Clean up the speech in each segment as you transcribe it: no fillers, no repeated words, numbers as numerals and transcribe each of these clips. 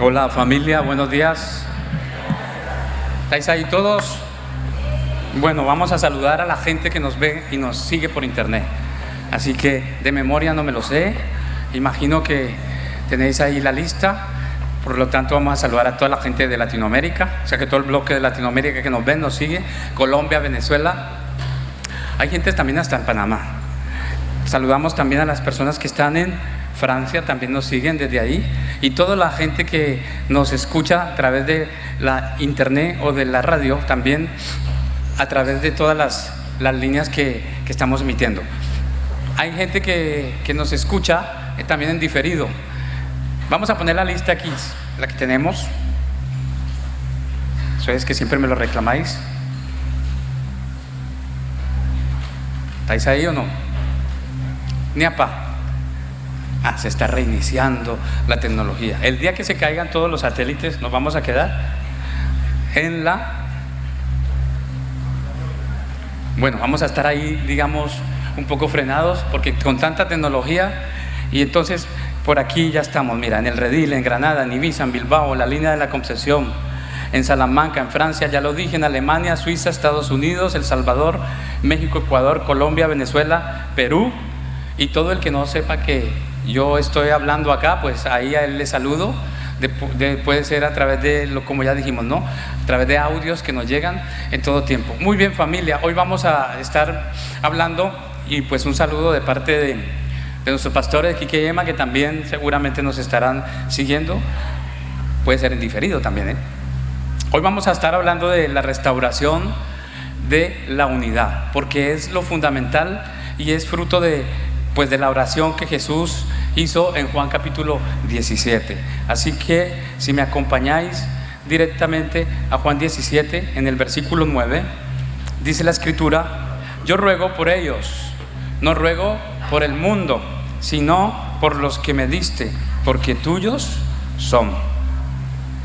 Hola familia, buenos días. ¿Estáis ahí todos? Bueno, vamos a saludar a la gente que nos ve y nos sigue por internet. Así que de memoria no me lo sé. Imagino que tenéis ahí la lista. Por lo tanto vamos a saludar a toda la gente de Latinoamérica. O sea que todo el bloque de Latinoamérica que nos ven, nos sigue. Colombia, Venezuela. Hay gente también hasta en Panamá. Saludamos también a las personas que están en Francia, también nos siguen desde ahí, y toda la gente que nos escucha a través de la internet o de la radio, también a través de todas las líneas que estamos emitiendo. Hay gente que nos escucha también en diferido. Vamos a poner la lista aquí, la que tenemos. Eso es que siempre me lo reclamáis. ¿Estáis ahí o no? Niapa. Se está reiniciando la tecnología. El día que se caigan todos los satélites, nos vamos a quedar en bueno, vamos a estar ahí, digamos, un poco frenados, porque con tanta tecnología. Y entonces, por aquí ya estamos, mira, en el Redil, en Granada, en Ibiza, en Bilbao, en la línea de la Concepción, en Salamanca, en Francia, ya lo dije, en Alemania, Suiza, Estados Unidos, El Salvador, México, Ecuador, Colombia, Venezuela, Perú. Y todo el que no sepa que yo estoy hablando acá, pues ahí a él le saludo. Puede ser a través de, como ya dijimos, ¿no? A través de audios que nos llegan en todo tiempo. Muy bien, familia, hoy vamos a estar hablando, y pues un saludo de parte de nuestros pastores de Quique y Emma, que también seguramente nos estarán siguiendo. Puede ser en diferido también, ¿eh? Hoy vamos a estar hablando de la restauración de la unidad, porque es lo fundamental y es fruto de la oración que Jesús hizo en Juan capítulo 17. Así que si me acompañáis directamente a Juan 17, en el versículo 9, dice la escritura: yo ruego por ellos, no ruego por el mundo, sino por los que me diste, porque tuyos son.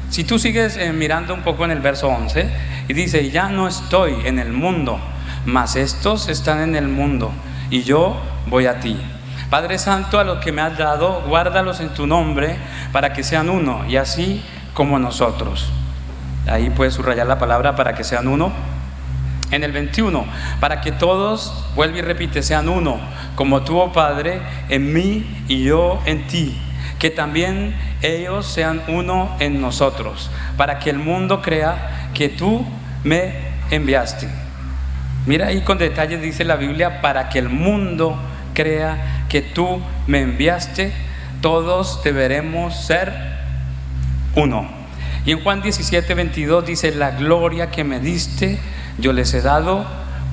Si tú sigues mirando un poco en el verso 11, y dice: ya no estoy en el mundo, mas estos están en el mundo, y yo voy a ti. Padre Santo, a los que me has dado, guárdalos en tu nombre, para que sean uno, y así como nosotros. Ahí puedes subrayar la palabra para que sean uno. En el 21, para que todos, vuelve y repite, sean uno, como tú, oh Padre, en mí y yo en ti, que también ellos sean uno en nosotros, para que el mundo crea que tú me enviaste. Mira ahí con detalle, dice la Biblia: para que el mundo crea que tú me enviaste. Todos deberemos ser uno. Y en Juan 17, 22 dice: la gloria que me diste yo les he dado,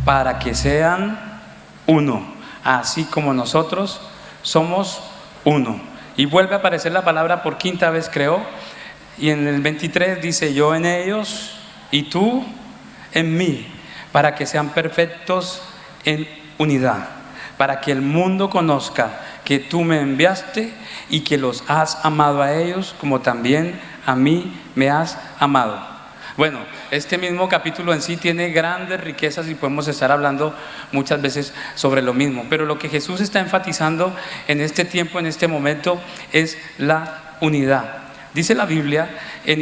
para que sean uno, así como nosotros somos uno. Y vuelve a aparecer la palabra por quinta vez, creo, y en el 23 dice: yo en ellos y tú en mí, para que sean perfectos en unidad, para que el mundo conozca que tú me enviaste y que los has amado a ellos como también a mí me has amado. Bueno, este mismo capítulo en sí tiene grandes riquezas y podemos estar hablando muchas veces sobre lo mismo, pero lo que Jesús está enfatizando en este tiempo, en este momento, es la unidad. Dice la Biblia en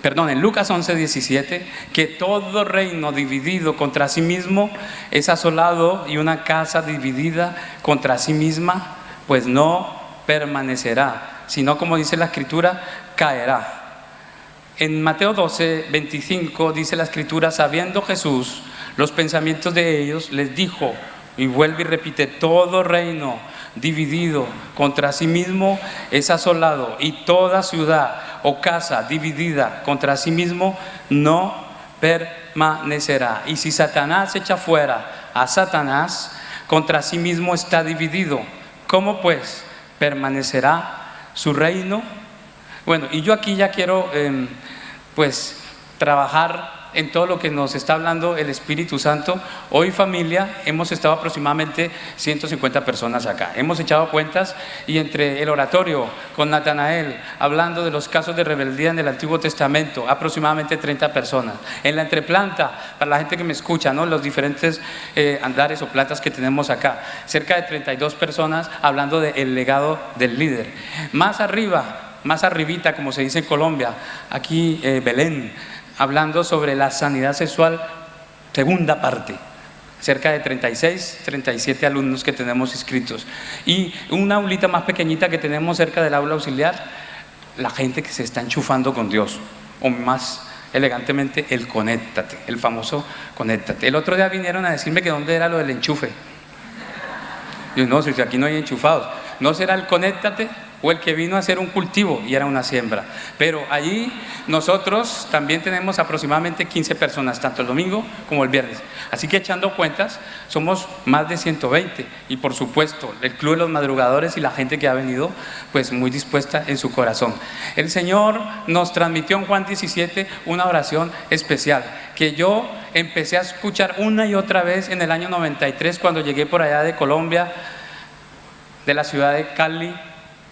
en Lucas 11, 17, que todo reino dividido contra sí mismo es asolado, y una casa dividida contra sí misma pues no permanecerá, sino, como dice la escritura, caerá. En Mateo 12, 25 dice la escritura: sabiendo Jesús los pensamientos de ellos, les dijo, y vuelve y repite: todo reino dividido contra sí mismo es asolado, y toda ciudad o casa dividida contra sí mismo no permanecerá. Y si Satanás echa fuera a Satanás, contra sí mismo está dividido. ¿Cómo pues permanecerá su reino? Bueno, y yo aquí ya quiero trabajar en todo lo que nos está hablando el Espíritu Santo. Hoy, familia, hemos estado aproximadamente 150 personas acá. Hemos echado cuentas, y entre el oratorio con Natanael, hablando de los casos de rebeldía en el Antiguo Testamento, aproximadamente 30 personas. En la entreplanta, para la gente que me escucha, ¿no?, los diferentes andares o plantas que tenemos acá, cerca de 32 personas hablando del legado del líder. Más arriba, más arribita, como se dice en Colombia, aquí Belén, hablando sobre la sanidad sexual, segunda parte. Cerca de 36, 37 alumnos que tenemos inscritos. Y una aulita más pequeñita que tenemos cerca del aula auxiliar, la gente que se está enchufando con Dios, o más elegantemente el conéctate, el famoso conéctate. El otro día vinieron a decirme que dónde era lo del enchufe. Yo no, si aquí no hay enchufados. ¿No será el conéctate o el que vino a hacer un cultivo y era una siembra? Pero allí nosotros también tenemos aproximadamente 15 personas, tanto el domingo como el viernes. Así que echando cuentas, somos más de 120. Y por supuesto, el Club de los Madrugadores y la gente que ha venido, pues muy dispuesta en su corazón. El Señor nos transmitió en Juan 17 una oración especial, que yo empecé a escuchar una y otra vez en el año 93, cuando llegué por allá de Colombia, de la ciudad de Cali,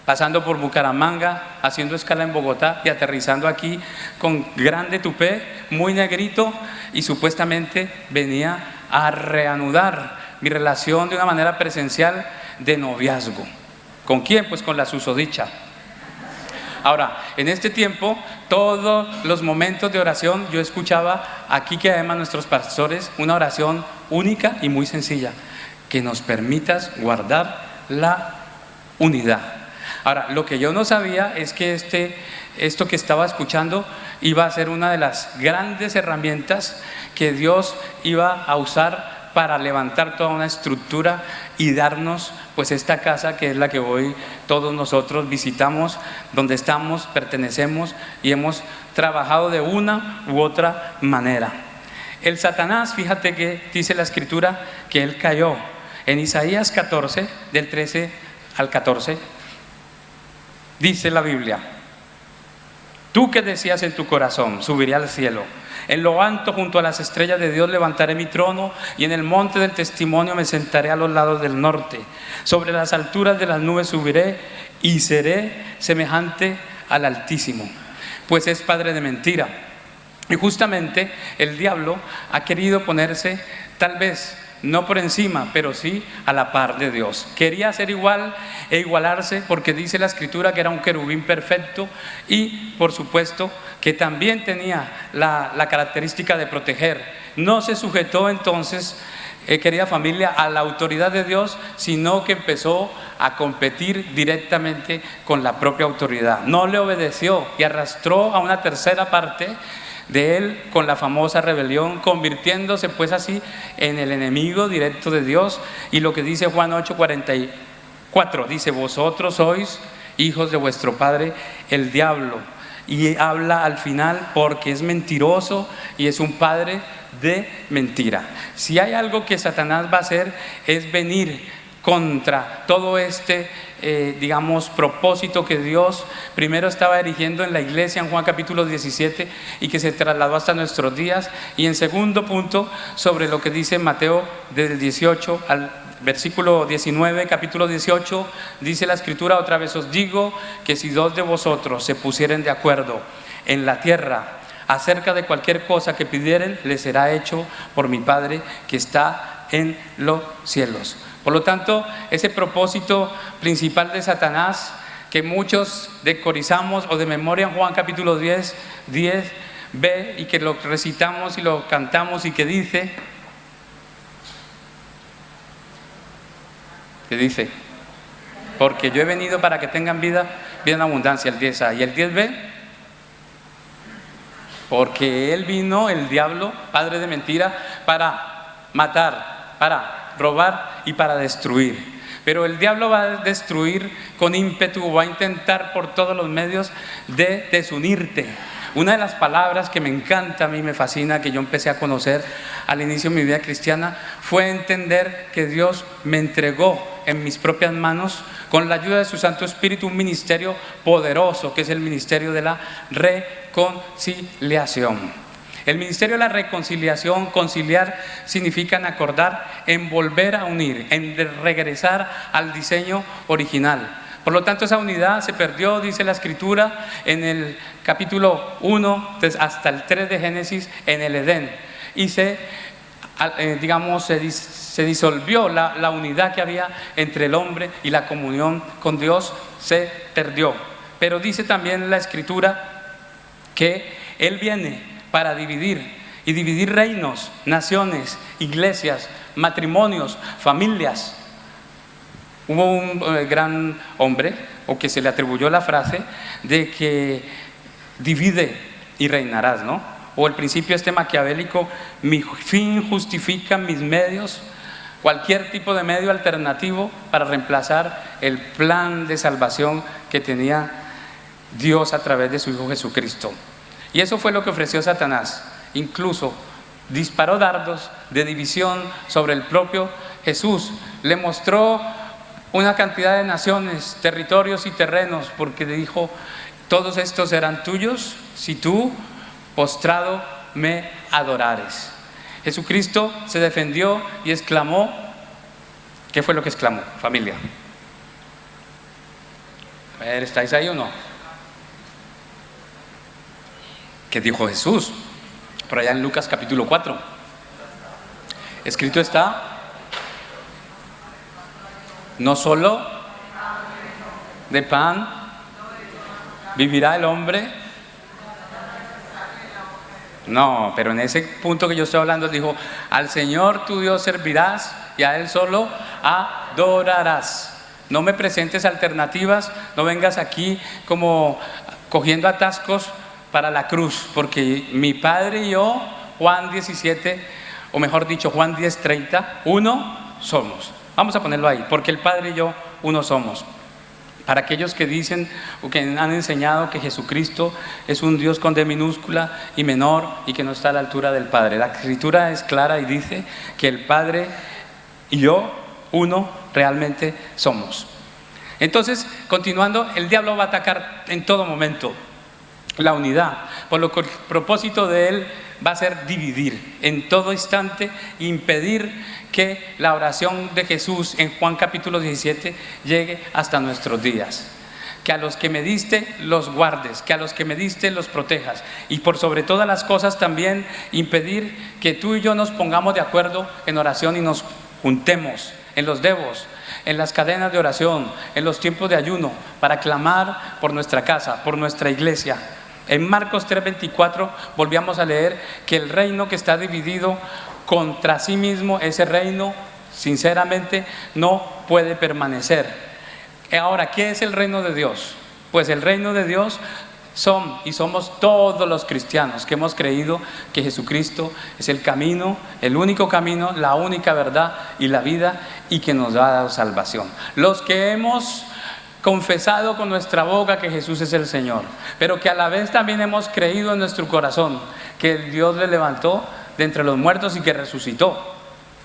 pasando por Bucaramanga, haciendo escala en Bogotá y aterrizando aquí con grande tupé, muy negrito, y supuestamente venía a reanudar mi relación de una manera presencial de noviazgo. ¿Con quién? Pues con la susodicha. Ahora, en este tiempo, todos los momentos de oración, yo escuchaba aquí, que además nuestros pastores, una oración única y muy sencilla: que nos permitas guardar la unidad. Ahora, lo que yo no sabía es que esto que estaba escuchando iba a ser una de las grandes herramientas que Dios iba a usar para levantar toda una estructura y darnos pues esta casa que es la que hoy todos nosotros visitamos, donde estamos, pertenecemos y hemos trabajado de una u otra manera. El Satanás, fíjate que dice la Escritura que él cayó. En Isaías 14, del 13 al 14, dice la Biblia: tú que decías en tu corazón, subiré al cielo, en lo alto junto a las estrellas de Dios levantaré mi trono, y en el monte del testimonio me sentaré a los lados del norte. Sobre las alturas de las nubes subiré y seré semejante al Altísimo, pues es padre de mentira. Y justamente el diablo ha querido ponerse, tal vez no por encima, pero sí a la par de Dios. Quería ser igual e igualarse, porque dice la Escritura que era un querubín perfecto, y por supuesto que también tenía la característica de proteger. No se sujetó entonces, querida familia, a la autoridad de Dios, sino que empezó a competir directamente con la propia autoridad. No le obedeció y arrastró a una tercera parte de él con la famosa rebelión, convirtiéndose pues así en el enemigo directo de Dios. Y lo que dice Juan 8:44, dice: vosotros sois hijos de vuestro padre el diablo. Y habla al final porque es mentiroso y es un padre de mentira. Si hay algo que Satanás va a hacer, es venir contra todo propósito que Dios primero estaba erigiendo en la iglesia en Juan capítulo 17 y que se trasladó hasta nuestros días. Y en segundo punto, sobre lo que dice Mateo del 18 al versículo 19, capítulo 18, dice la Escritura: otra vez os digo que si dos de vosotros se pusieren de acuerdo en la tierra acerca de cualquier cosa que pidieren, les será hecho por mi Padre que está en los cielos. Por lo tanto, ese propósito principal de Satanás, que muchos decorizamos o de memoria en Juan capítulo 10b, y que lo recitamos y lo cantamos, y que dice, porque yo he venido para que tengan vida en abundancia, el 10a. Y el 10b, porque él vino, el diablo, padre de mentira, para matar, para robar y para destruir. Pero el diablo va a destruir con ímpetu, va a intentar por todos los medios de desunirte. Una de las palabras que me encanta, a mí me fascina, que yo empecé a conocer al inicio de mi vida cristiana, fue entender que Dios me entregó en mis propias manos, con la ayuda de su Santo Espíritu, un ministerio poderoso, que es el ministerio de la reconciliación. El ministerio de la reconciliación, conciliar, significa en acordar, en volver a unir, en regresar al diseño original. Por lo tanto, esa unidad se perdió, dice la Escritura, en el capítulo 1 hasta el 3 de Génesis, en el Edén. Y se disolvió la unidad que había entre el hombre, y la comunión con Dios se perdió. Pero dice también la Escritura que Él viene para dividir, y dividir reinos, naciones, iglesias, matrimonios, familias. Hubo un gran hombre, o que se le atribuyó la frase de que divide y reinarás, ¿no? O el principio maquiavélico, mi fin justifica mis medios, cualquier tipo de medio alternativo para reemplazar el plan de salvación que tenía Dios a través de su Hijo Jesucristo. Y eso fue lo que ofreció Satanás. Incluso disparó dardos de división sobre el propio Jesús. Le mostró una cantidad de naciones, territorios y terrenos, porque dijo: todos estos serán tuyos si tú, postrado, me adorares. Jesucristo se defendió y exclamó. ¿Qué fue lo que exclamó, familia? A ver, ¿estáis ahí o no? ¿Qué dijo Jesús? Por allá en Lucas capítulo 4. Escrito está: no solo de pan vivirá el hombre. No, pero en ese punto que yo estoy hablando dijo: al Señor tu Dios servirás y a Él solo adorarás. No me presentes alternativas, no vengas aquí como cogiendo atascos para la cruz, porque mi Padre y yo, Juan 17, o mejor dicho Juan 10:30, uno somos. Vamos a ponerlo ahí, porque el Padre y yo uno somos. Para aquellos que dicen o que han enseñado que Jesucristo es un Dios con D minúscula y menor y que no está a la altura del Padre, la Escritura es clara y dice que el Padre y yo uno realmente somos. Entonces, continuando, el diablo va a atacar en todo momento la unidad, por lo que el propósito de él va a ser dividir en todo instante, impedir que la oración de Jesús en Juan capítulo 17 llegue hasta nuestros días. Que a los que me diste los guardes, que a los que me diste los protejas, y por sobre todas las cosas también impedir que tú y yo nos pongamos de acuerdo en oración y nos juntemos en los devos, en las cadenas de oración, en los tiempos de ayuno, para clamar por nuestra casa, por nuestra iglesia. En Marcos 3:24 volvíamos a leer que el reino que está dividido contra sí mismo, ese reino sinceramente no puede permanecer. Ahora, ¿qué es el reino de Dios? Pues el reino de Dios somos todos los cristianos que hemos creído que Jesucristo es el camino, el único camino, la única verdad y la vida, y que nos ha dado salvación. Los que hemos confesado con nuestra boca que Jesús es el Señor, pero que a la vez también hemos creído en nuestro corazón que Dios le levantó de entre los muertos y que resucitó.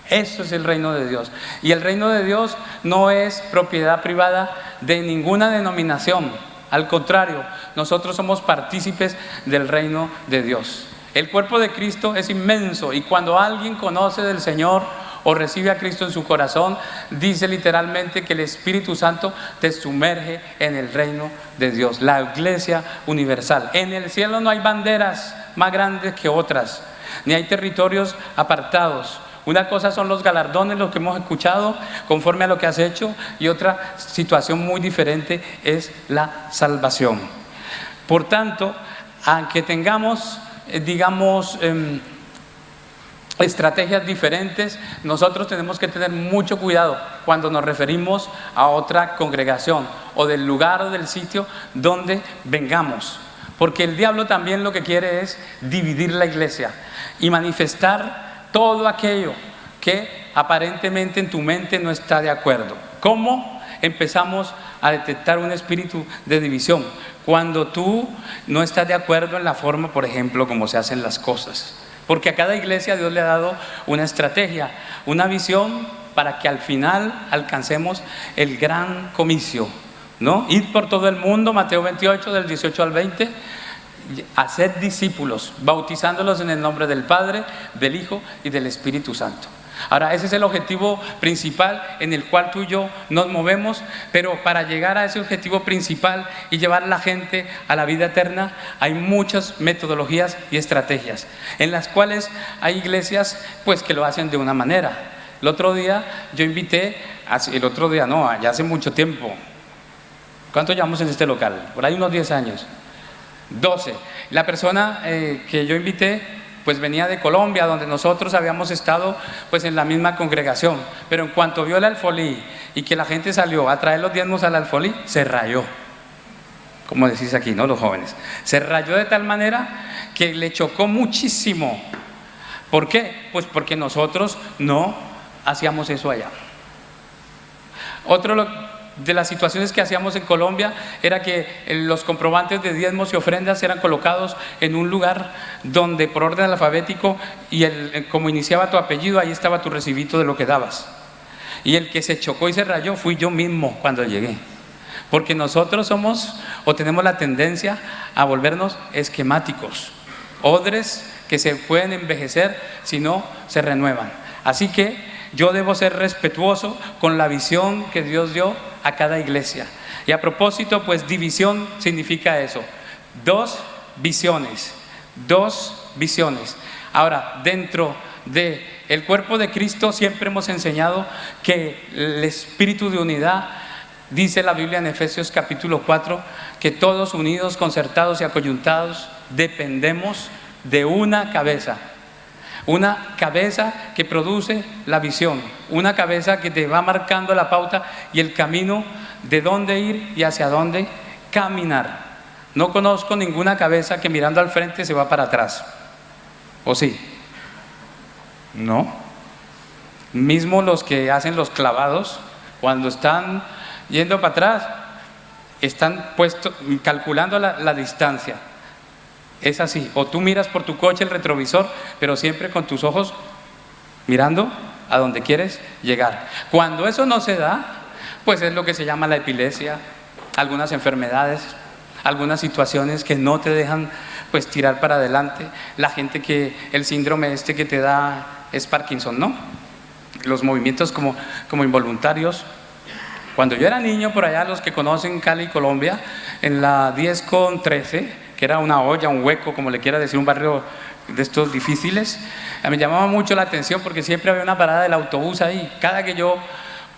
Eso es el reino de Dios. Y el reino de Dios no es propiedad privada de ninguna denominación. Al contrario, nosotros somos partícipes del reino de Dios. El cuerpo de Cristo es inmenso, y cuando alguien conoce del Señor o recibe a Cristo en su corazón, dice literalmente que el Espíritu Santo te sumerge en el reino de Dios, la iglesia universal. En el cielo no hay banderas más grandes que otras, ni hay territorios apartados. Una cosa son los galardones, lo que hemos escuchado, conforme a lo que has hecho, y otra situación muy diferente es la salvación. Por tanto, aunque tengamos, estrategias diferentes, nosotros tenemos que tener mucho cuidado cuando nos referimos a otra congregación o del lugar o del sitio donde vengamos, porque el diablo también lo que quiere es dividir la iglesia y manifestar todo aquello que aparentemente en tu mente no está de acuerdo. ¿Cómo empezamos a detectar un espíritu de división? Cuando tú no estás de acuerdo en la forma, por ejemplo, como se hacen las cosas. Porque a cada iglesia Dios le ha dado una estrategia, una visión para que al final alcancemos el gran comicio, ¿no? Ir por todo el mundo, Mateo 28, del 18 al 20, hacer discípulos, bautizándolos en el nombre del Padre, del Hijo y del Espíritu Santo. Ahora, ese es el objetivo principal en el cual tú y yo nos movemos, pero para llegar a ese objetivo principal y llevar a la gente a la vida eterna, hay muchas metodologías y estrategias, en las cuales hay iglesias pues que lo hacen de una manera. El otro día yo invité, ya hace mucho tiempo, ¿Cuánto llevamos en este local? Por ahí unos 10 años. 12. La persona que yo invité, pues venía de Colombia, donde nosotros habíamos estado pues en la misma congregación, pero en cuanto vio el alfolí y que la gente salió a traer los diezmos al alfolí, se rayó, como decís aquí, ¿no? Los jóvenes, se rayó de tal manera que le chocó muchísimo. ¿Por qué? Pues porque nosotros no hacíamos eso allá. Otro de las situaciones que hacíamos en Colombia era que los comprobantes de diezmos y ofrendas eran colocados en un lugar donde por orden alfabético y como iniciaba tu apellido, ahí estaba tu recibito de lo que dabas. Y el que se chocó y se rayó fui yo mismo cuando llegué, porque nosotros somos o tenemos la tendencia a volvernos esquemáticos, odres que se pueden envejecer si no se renuevan. Así que yo debo ser respetuoso con la visión que Dios dio a cada iglesia. Y a propósito, pues división significa eso, dos visiones. Ahora, dentro del cuerpo de Cristo siempre hemos enseñado que el espíritu de unidad, dice la Biblia en Efesios capítulo 4, que todos unidos, concertados y acoyuntados dependemos de una cabeza. Una cabeza que produce la visión, una cabeza que te va marcando la pauta y el camino de dónde ir y hacia dónde caminar. No conozco ninguna cabeza que mirando al frente se va para atrás. ¿O sí? No. Mismo los que hacen los clavados, cuando están yendo para atrás, están calculando la distancia. Es así, o tú miras por tu coche el retrovisor, pero siempre con tus ojos mirando a donde quieres llegar. Cuando eso no se da, pues es lo que se llama la epilepsia, algunas enfermedades, algunas situaciones que no te dejan pues tirar para adelante. La gente que el síndrome que te da es Parkinson, ¿no? Los movimientos como involuntarios. Cuando yo era niño, por allá los que conocen Cali, Colombia, en la 10 con 13, que era una olla, un hueco, como le quiera decir, un barrio de estos difíciles, me llamaba mucho la atención porque siempre había una parada del autobús ahí. Cada que yo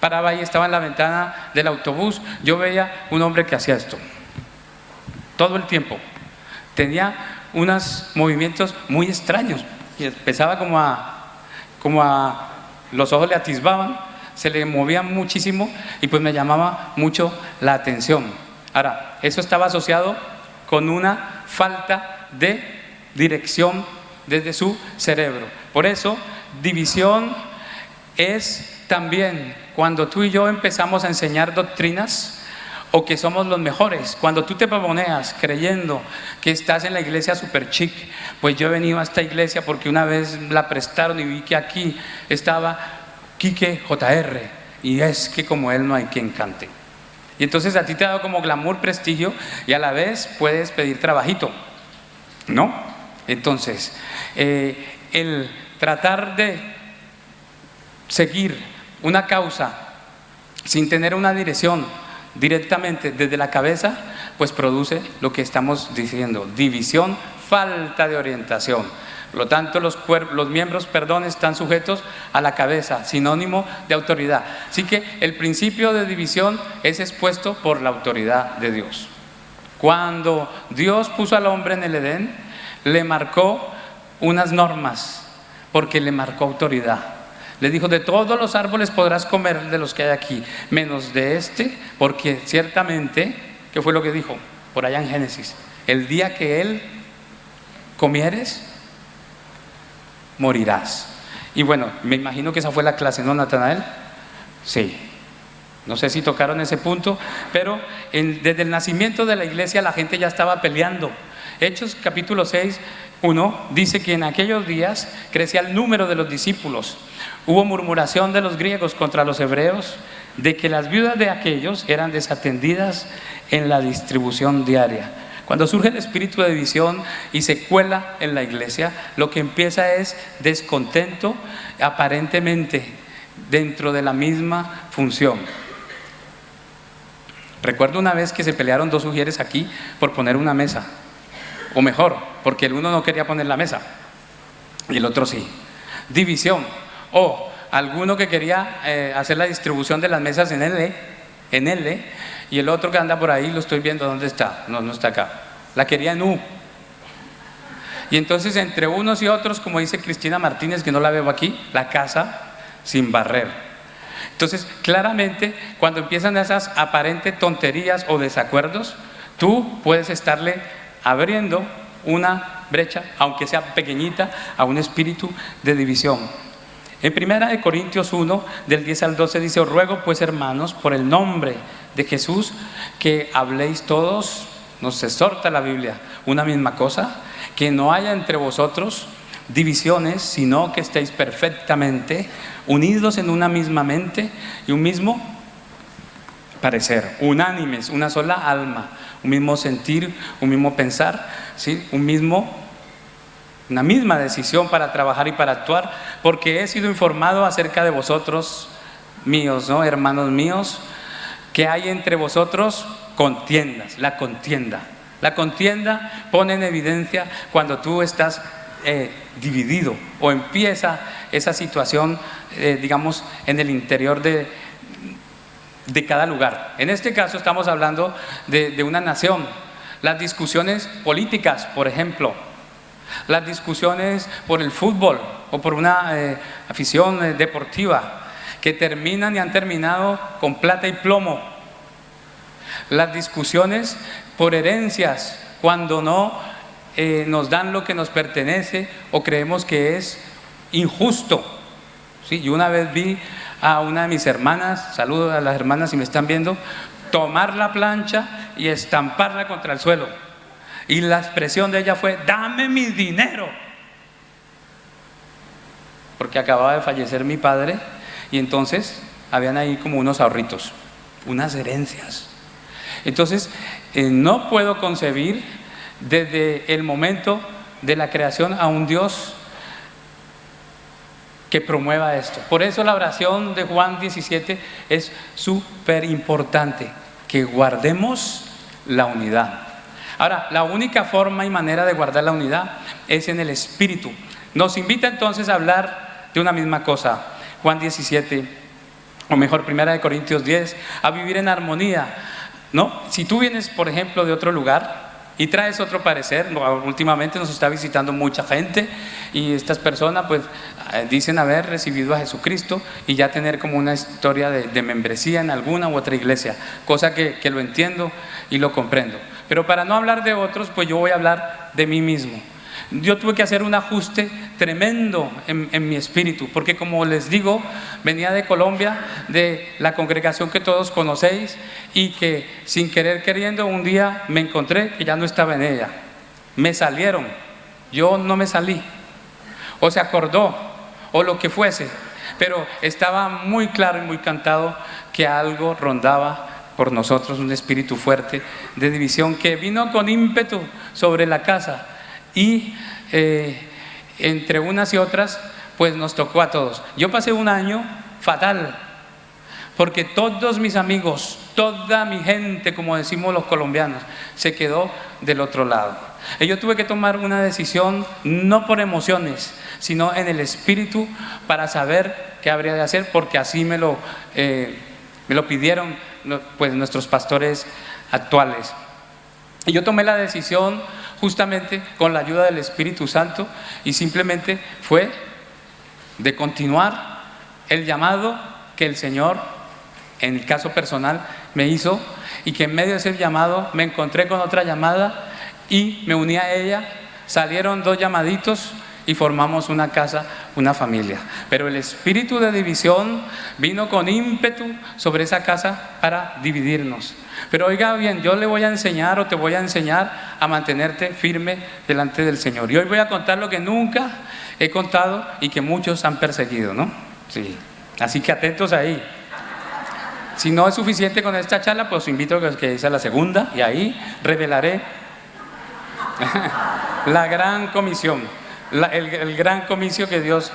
paraba ahí, estaba en la ventana del autobús, yo veía un hombre que hacía esto todo el tiempo. Tenía unos movimientos muy extraños y empezaba como a los ojos le atisbaban, se le movían muchísimo y pues me llamaba mucho la atención. Ahora, eso estaba asociado con una falta de dirección desde su cerebro. Por eso, división es también cuando tú y yo empezamos a enseñar doctrinas o que somos los mejores. Cuando tú te pavoneas creyendo que estás en la iglesia super chic, pues yo he venido a esta iglesia porque una vez la prestaron y vi que aquí estaba Quique JR y es que como él no hay quien cante. Y entonces a ti te ha dado como glamour, prestigio y a la vez puedes pedir trabajito, ¿no? Entonces, el tratar de seguir una causa sin tener una dirección directamente desde la cabeza, pues produce lo que estamos diciendo, división, falta de orientación. Por lo tanto, los miembros, están sujetos a la cabeza, sinónimo de autoridad. Así que el principio de división es expuesto por la autoridad de Dios. Cuando Dios puso al hombre en el Edén, le marcó unas normas, porque le marcó autoridad. Le dijo, de todos los árboles podrás comer de los que hay aquí, menos de este, porque ciertamente, ¿qué fue lo que dijo? Por allá en Génesis, el día que él comieres, morirás. Y bueno, me imagino que esa fue la clase, ¿no, Natanael? Sí. No sé si tocaron ese punto, pero desde el nacimiento de la iglesia la gente ya estaba peleando. Hechos capítulo 6, 1 dice que en aquellos días crecía el número de los discípulos. Hubo murmuración de los griegos contra los hebreos de que las viudas de aquellos eran desatendidas en la distribución diaria. Cuando surge el espíritu de división y se cuela en la iglesia, lo que empieza es descontento aparentemente dentro de la misma función. Recuerdo una vez que se pelearon dos ujieres aquí por poner una mesa, o mejor, porque el uno no quería poner la mesa y el otro sí. División, o alguno que quería hacer la distribución de las mesas en L en L, y el otro que anda por ahí lo estoy viendo, ¿dónde está? No, no está acá. La quería en U. Y entonces entre unos y otros, como dice Cristina Martínez, que no la veo aquí, la casa sin barrer. Entonces, claramente, cuando empiezan esas aparentes tonterías o desacuerdos, tú puedes estarle abriendo una brecha, aunque sea pequeñita, a un espíritu de división. En 1 Corintios 1, del 10 al 12 dice: os ruego pues, hermanos, por el nombre de Jesús, que habléis todos, nos exhorta la Biblia, una misma cosa, que no haya entre vosotros divisiones, sino que estéis perfectamente unidos en una misma mente y un mismo parecer, unánimes, una sola alma, un mismo sentir, un mismo pensar, ¿sí? Una misma decisión para trabajar y para actuar, porque he sido informado acerca de vosotros, míos, ¿no? Hermanos míos, que hay entre vosotros contiendas. La contienda pone en evidencia cuando tú estás dividido, o empieza esa situación, digamos, en el interior de cada lugar. En este caso estamos hablando de una nación. Las discusiones políticas, por ejemplo, las discusiones por el fútbol o por una afición deportiva, que terminan y han terminado con plata y plomo. Las discusiones por herencias, cuando no nos dan lo que nos pertenece o creemos que es injusto. ¿Sí? Yo una vez vi a una de mis hermanas, saludo a las hermanas si me están viendo, tomar la plancha y estamparla contra el suelo. Y la expresión de ella fue: dame mi dinero. Porque acababa de fallecer mi padre y entonces habían ahí como unos ahorritos, unas herencias. Entonces, no puedo concebir desde el momento de la creación a un Dios que promueva esto. Por eso la oración de Juan 17 es súper importante, que guardemos la unidad. Ahora, la única forma y manera de guardar la unidad es en el Espíritu. Nos invita entonces a hablar de una misma cosa. Juan 17, o mejor, 1 Corintios 10, a vivir en armonía, ¿no? Si tú vienes, por ejemplo, de otro lugar y traes otro parecer, últimamente nos está visitando mucha gente y estas personas pues dicen haber recibido a Jesucristo y ya tener como una historia de membresía en alguna u otra iglesia, cosa que lo entiendo y lo comprendo. Pero para no hablar de otros, pues yo voy a hablar de mí mismo. Yo tuve que hacer un ajuste tremendo en mi espíritu, porque como les digo, venía de Colombia, de la congregación que todos conocéis, y que sin querer queriendo un día me encontré que ya no estaba en ella. Me salieron, yo no me salí, o se acordó, o lo que fuese, pero estaba muy claro y muy cantado que algo rondaba por nosotros, un espíritu fuerte de división que vino con ímpetu sobre la casa. Y entre unas y otras, pues nos tocó a todos. Yo pasé un año fatal, porque todos mis amigos, toda mi gente, como decimos los colombianos, se quedó del otro lado. Y yo tuve que tomar una decisión, no por emociones, sino en el espíritu, para saber qué habría de hacer, porque así me lo pidieron pues nuestros pastores actuales. Y yo tomé la decisión justamente con la ayuda del Espíritu Santo, y simplemente fue de continuar el llamado que el Señor, en el caso personal, me hizo, y que en medio de ese llamado me encontré con otra llamada y me uní a ella. Salieron 2 llamaditos y formamos una casa, una familia. Pero el espíritu de división vino con ímpetu sobre esa casa para dividirnos. Pero oiga bien, yo le voy a enseñar, o te voy a enseñar a mantenerte firme delante del Señor. Y hoy voy a contar lo que nunca he contado y que muchos han perseguido, ¿no? Sí. Así que atentos ahí. Si no es suficiente con esta charla, pues os invito a que sea la segunda, y ahí revelaré la gran comisión, el gran comicio que Dios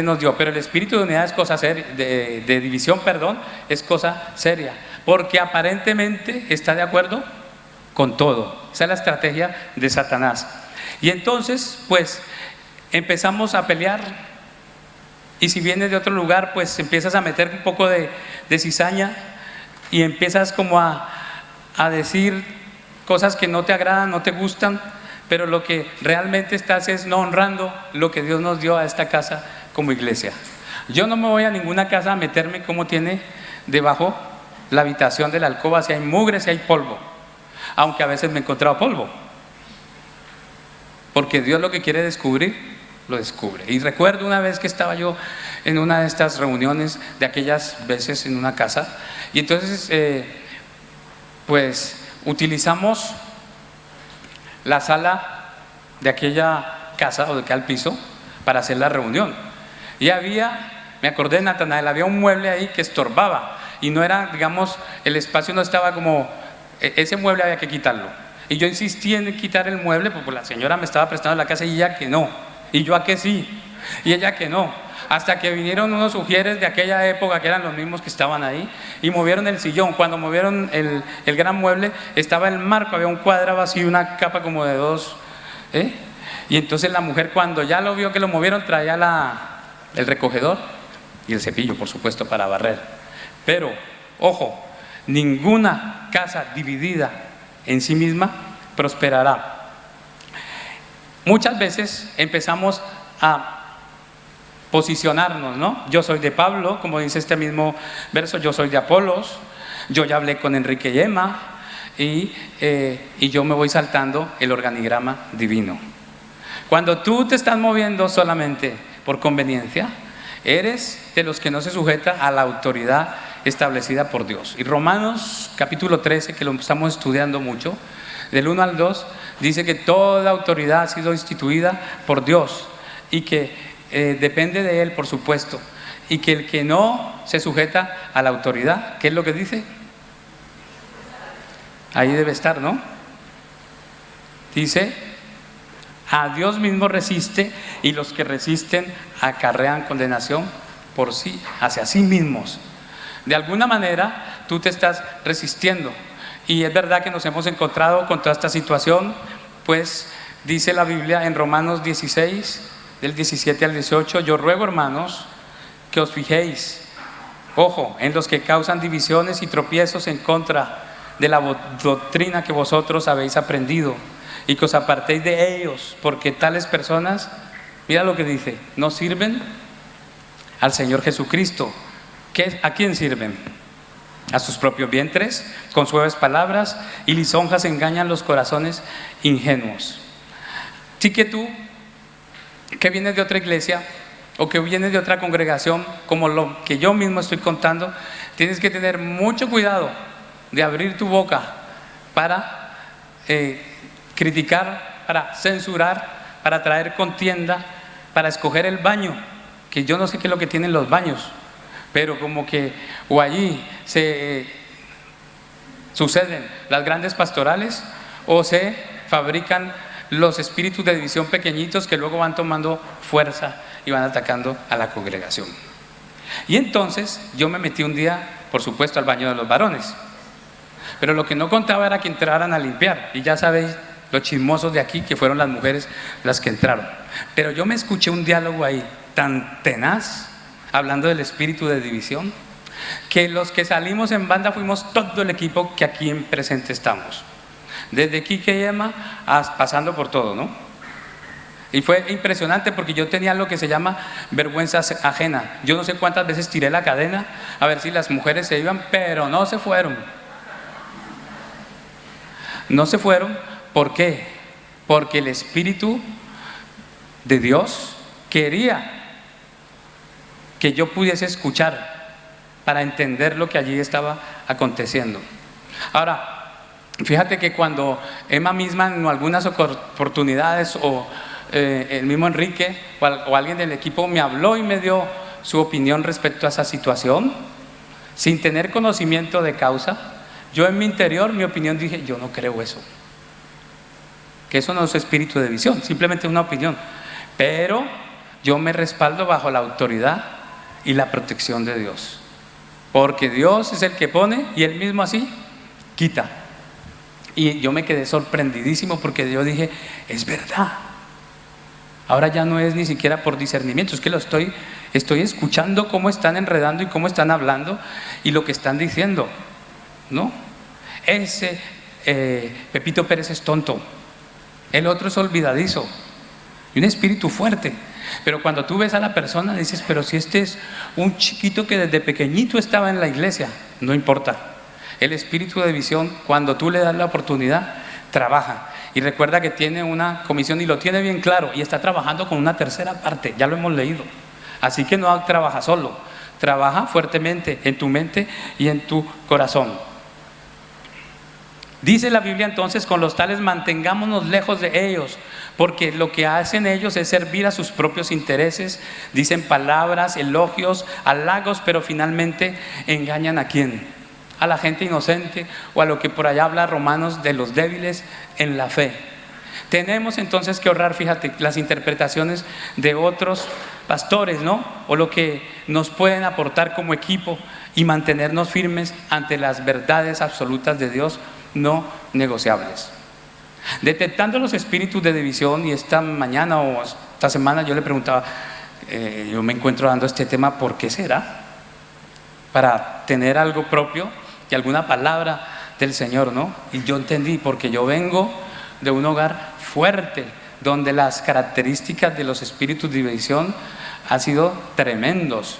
nos dio. Pero el espíritu de unidad es cosa seria, de división, perdón, es cosa seria, porque aparentemente está de acuerdo con todo. Esa es la estrategia de Satanás. Y entonces, pues, empezamos a pelear. Y si vienes de otro lugar, pues empiezas a meter un poco de cizaña y empiezas como a decir cosas que no te agradan, no te gustan, pero lo que realmente estás es no honrando lo que Dios nos dio a esta casa como iglesia. Yo no me voy a ninguna casa a meterme como tiene debajo la habitación de la alcoba, si hay mugre, si hay polvo, aunque a veces me he encontrado polvo, porque Dios lo que quiere descubrir, lo descubre. Y recuerdo una vez que estaba yo en una de estas reuniones de aquellas veces en una casa, y entonces pues utilizamos la sala de aquella casa o de aquel piso para hacer la reunión, y me acordé de Natanael, había un mueble ahí que estorbaba, y no era, digamos, el espacio no estaba como, ese mueble había que quitarlo, y yo insistí en quitar el mueble porque la señora me estaba prestando la casa y ella que no, y yo a que sí, y ella que no, hasta que vinieron unos ujieres de aquella época que eran los mismos que estaban ahí y movieron el sillón. Cuando movieron el gran mueble, estaba el marco, había un cuadrado así, una capa como de dos, y entonces la mujer, cuando ya lo vio que lo movieron, traía el recogedor y el cepillo, por supuesto, para barrer. Pero, ojo, ninguna casa dividida en sí misma prosperará. Muchas veces empezamos a posicionarnos, ¿no? Yo soy de Pablo, como dice este mismo verso, yo soy de Apolos, yo ya hablé con Enrique y Emma, y yo me voy saltando el organigrama divino. Cuando tú te estás moviendo solamente por conveniencia, eres de los que no se sujeta a la autoridad establecida por Dios. Y Romanos capítulo 13, que lo estamos estudiando mucho, del 1 al 2, dice que toda autoridad ha sido instituida por Dios y que depende de Él, por supuesto, y que el que no se sujeta a la autoridad, ¿qué es lo que dice? Ahí debe estar, ¿no? Dice, a Dios mismo resiste, y los que resisten acarrean condenación por sí, hacia sí mismos. De alguna manera tú te estás resistiendo, y es verdad que nos hemos encontrado con toda esta situación, pues dice la Biblia en Romanos 16, del 17 al 18, yo ruego, hermanos, que os fijéis, ojo, en los que causan divisiones y tropiezos en contra de la doctrina que vosotros habéis aprendido, y que os apartéis de ellos, porque tales personas, mira lo que dice, no sirven al Señor Jesucristo. ¿A quién sirven? A sus propios vientres, con suaves palabras y lisonjas engañan los corazones ingenuos. Así que tú, que vienes de otra iglesia o que vienes de otra congregación, como lo que yo mismo estoy contando, tienes que tener mucho cuidado de abrir tu boca para criticar, para censurar, para traer contienda, para escoger el baño, que yo no sé qué es lo que tienen los baños, pero como que o allí se suceden las grandes pastorales o se fabrican los espíritus de división pequeñitos que luego van tomando fuerza y van atacando a la congregación. Y entonces yo me metí un día, por supuesto, al baño de los varones, pero lo que no contaba era que entraran a limpiar, y ya sabéis los chismosos de aquí que fueron las mujeres las que entraron. Pero yo me escuché un diálogo ahí tan tenaz, hablando del espíritu de división, que los que salimos en banda fuimos todo el equipo que aquí en presente estamos, desde Quique y Emma pasando por todo, ¿no? Y fue impresionante porque yo tenía lo que se llama vergüenza ajena. Yo no sé cuántas veces tiré la cadena a ver si las mujeres se iban, pero no se fueron. No se fueron, ¿por qué? Porque el Espíritu de Dios quería que yo pudiese escuchar para entender lo que allí estaba aconteciendo. Ahora, fíjate que cuando Emma misma en algunas oportunidades o el mismo Enrique o alguien del equipo me habló y me dio su opinión respecto a esa situación, sin tener conocimiento de causa, yo en mi interior, mi opinión, dije, yo no creo eso, que eso no es espíritu de división, simplemente una opinión, pero yo me respaldo bajo la autoridad y la protección de Dios, porque Dios es el que pone y Él mismo así quita. Y yo me quedé sorprendidísimo porque yo dije, es verdad. Ahora ya no es ni siquiera por discernimiento, es que lo estoy escuchando cómo están enredando y cómo están hablando y lo que están diciendo. ¿no? Ese Pepito Pérez es tonto, el otro es olvidadizo y un espíritu fuerte. Pero cuando tú ves a la persona dices, pero si este es un chiquito que desde pequeñito estaba en la iglesia, no importa. El espíritu de división, cuando tú le das la oportunidad, trabaja. Y recuerda que tiene una comisión y lo tiene bien claro y está trabajando con una tercera parte, ya lo hemos leído. Así que no trabaja solo, trabaja fuertemente en tu mente y en tu corazón. Dice la Biblia entonces, con los tales mantengámonos lejos de ellos, porque lo que hacen ellos es servir a sus propios intereses, dicen palabras, elogios, halagos, pero finalmente engañan ¿a quién? A la gente inocente o a lo que por allá habla Romanos de los débiles en la fe. Tenemos entonces que ahorrar, fíjate, las interpretaciones de otros pastores, ¿no? O lo que nos pueden aportar como equipo y mantenernos firmes ante las verdades absolutas de Dios, no negociables. Detectando los espíritus de división, y esta mañana o esta semana yo le preguntaba, yo me encuentro dando este tema, ¿por qué será? Para tener algo propio y alguna palabra del Señor, ¿no? Y yo entendí, porque yo vengo de un hogar fuerte, donde las características de los espíritus de división han sido tremendos,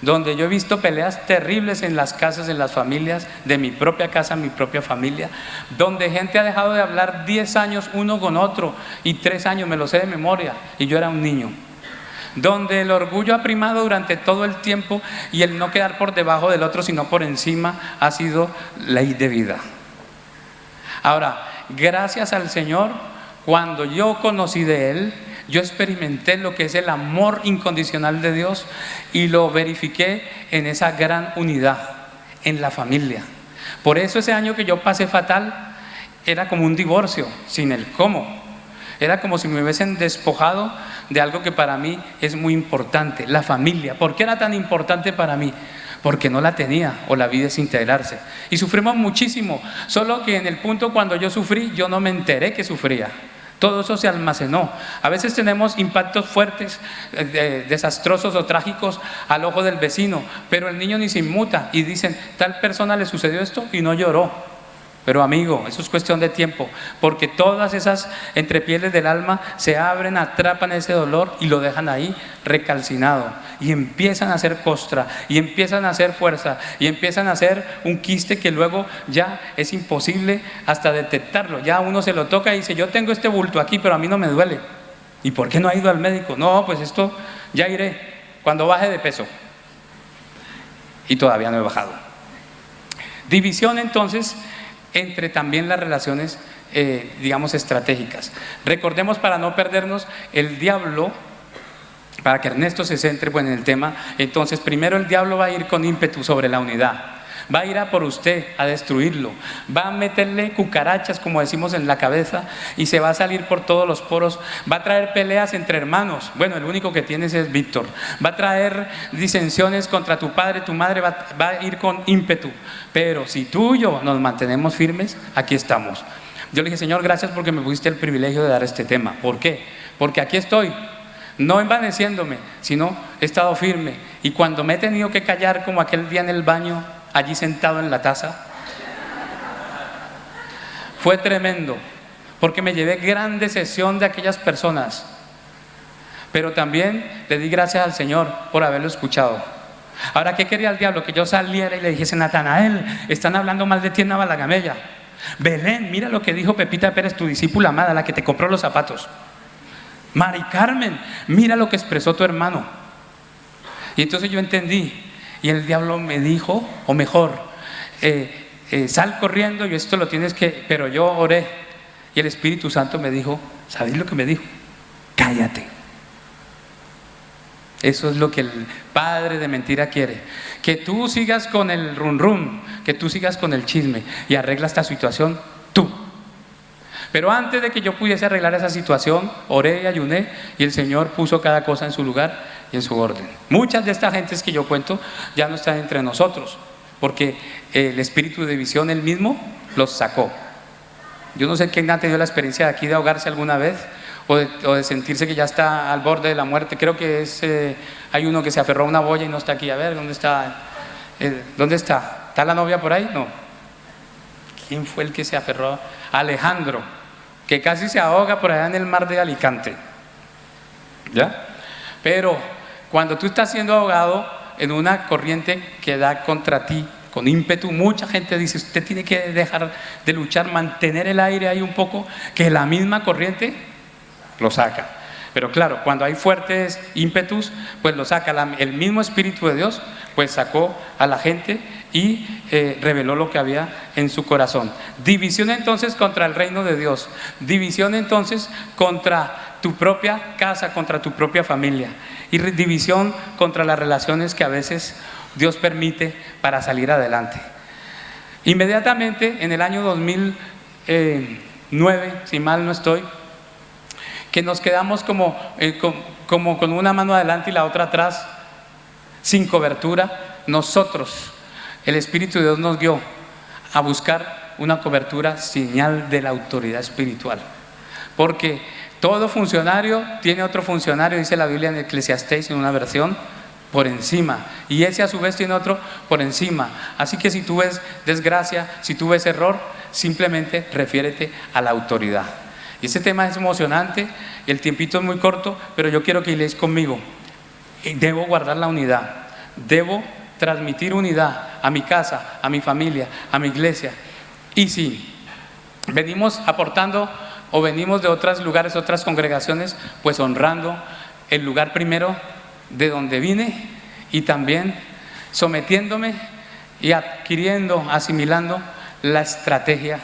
donde yo he visto peleas terribles en las casas, en las familias, de mi propia casa, mi propia familia, donde gente ha dejado de hablar 10 años uno con otro, y 3 años me lo sé de memoria, y yo era un niño. Donde el orgullo ha primado durante todo el tiempo y el no quedar por debajo del otro sino por encima ha sido ley de vida. Ahora, gracias al Señor, cuando yo conocí de Él, yo experimenté lo que es el amor incondicional de Dios y lo verifiqué en esa gran unidad en la familia. Por eso ese año que yo pasé fatal era como un divorcio sin el cómo. Era como si me hubiesen despojado de algo que para mí es muy importante, la familia. ¿Por qué era tan importante para mí? Porque no la tenía o la vi desintegrarse. Y sufrimos muchísimo, solo que en el punto cuando yo sufrí, yo no me enteré que sufría. Todo eso se almacenó. A veces tenemos impactos fuertes, desastrosos o trágicos al ojo del vecino, pero el niño ni se inmuta y dicen, tal persona le sucedió esto y no lloró. Pero amigo, eso es cuestión de tiempo, porque todas esas entrepieles del alma se abren, atrapan ese dolor y lo dejan ahí recalcinado, y empiezan a hacer costra, y empiezan a hacer fuerza, y empiezan a hacer un quiste que luego ya es imposible hasta detectarlo. Ya uno se lo toca y dice, yo tengo este bulto aquí, pero a mí no me duele. ¿Y por qué no ha ido al médico? No, pues esto ya iré cuando baje de peso. Y todavía no he bajado. División entonces entre también las relaciones, digamos, estratégicas. Recordemos, para no perdernos, el diablo, para que Ernesto se centre en el tema, entonces primero el diablo va a ir con ímpetu sobre la unidad, va a ir a por usted, a destruirlo, va a meterle cucarachas, como decimos, en la cabeza, y se va a salir por todos los poros, va a traer peleas entre hermanos. Bueno, el único que tienes es Víctor. Va a traer disensiones contra tu padre, tu madre, va a ir con ímpetu. Pero si tú y yo nos mantenemos firmes, aquí estamos. Yo le dije, Señor, gracias porque me pusiste el privilegio de dar este tema. ¿Por qué? Porque aquí estoy, no envaneciéndome, sino he estado firme. Y cuando me he tenido que callar, como aquel día en el baño, allí sentado en la taza, fue tremendo, porque me llevé gran decepción de aquellas personas, pero también le di gracias al Señor por haberlo escuchado. Ahora, ¿qué quería el diablo? Que yo saliera y le dijese, Natanael, están hablando mal de ti en Navalagamella. Belén, mira lo que dijo Pepita Pérez, tu discípula amada, la que te compró los zapatos. Mari Carmen, mira lo que expresó tu hermano. Y entonces yo entendí. Y el diablo me dijo, o mejor, sal corriendo y esto lo tienes que... Pero yo oré y el Espíritu Santo me dijo, ¿sabéis lo que me dijo? Cállate. Eso es lo que el padre de mentira quiere, que tú sigas con el run run, que tú sigas con el chisme y arregla esta situación tú. Pero antes de que yo pudiese arreglar esa situación, oré y ayuné, y el Señor puso cada cosa en su lugar y en su orden. Muchas de estas gentes que yo cuento ya no están entre nosotros, porque el espíritu de división él mismo los sacó. Yo no sé quién ha tenido la experiencia de aquí de ahogarse alguna vez, o de sentirse que ya está al borde de la muerte. Creo que hay uno que se aferró a una boya y no está aquí. A ver, ¿dónde está? ¿Dónde está? ¿Está la novia por ahí? No. ¿Quién fue el que se aferró? Alejandro, que casi se ahoga por allá en el mar de Alicante. ¿Ya? Pero cuando tú estás siendo ahogado en una corriente que da contra ti, con ímpetu, mucha gente dice, usted tiene que dejar de luchar, mantener el aire ahí un poco, que la misma corriente lo saca. Pero claro, cuando hay fuertes ímpetus, pues lo saca. El mismo Espíritu de Dios, pues sacó a la gente y reveló lo que había en su corazón. División entonces contra el reino de Dios. División entonces contra tu propia casa, contra tu propia familia. Y división contra las relaciones que a veces Dios permite para salir adelante. Inmediatamente, en el año 2009, si mal no estoy, que nos quedamos como con una mano adelante y la otra atrás, sin cobertura. Nosotros, el Espíritu de Dios nos guió a buscar una cobertura, señal de la autoridad espiritual, porque todo funcionario tiene otro funcionario, dice la Biblia en Eclesiastés, en una versión, por encima, y ese a su vez tiene otro por encima. Así que si tú ves desgracia, si tú ves error, simplemente refiérete a la autoridad. Y este tema es emocionante, el tiempito es muy corto, pero yo quiero que leáis conmigo. Debo guardar la unidad, debo transmitir unidad a mi casa, a mi familia, a mi iglesia. Y si venimos aportando o venimos de otros lugares, otras congregaciones, pues honrando el lugar primero de donde vine, y también sometiéndome y adquiriendo, asimilando la estrategia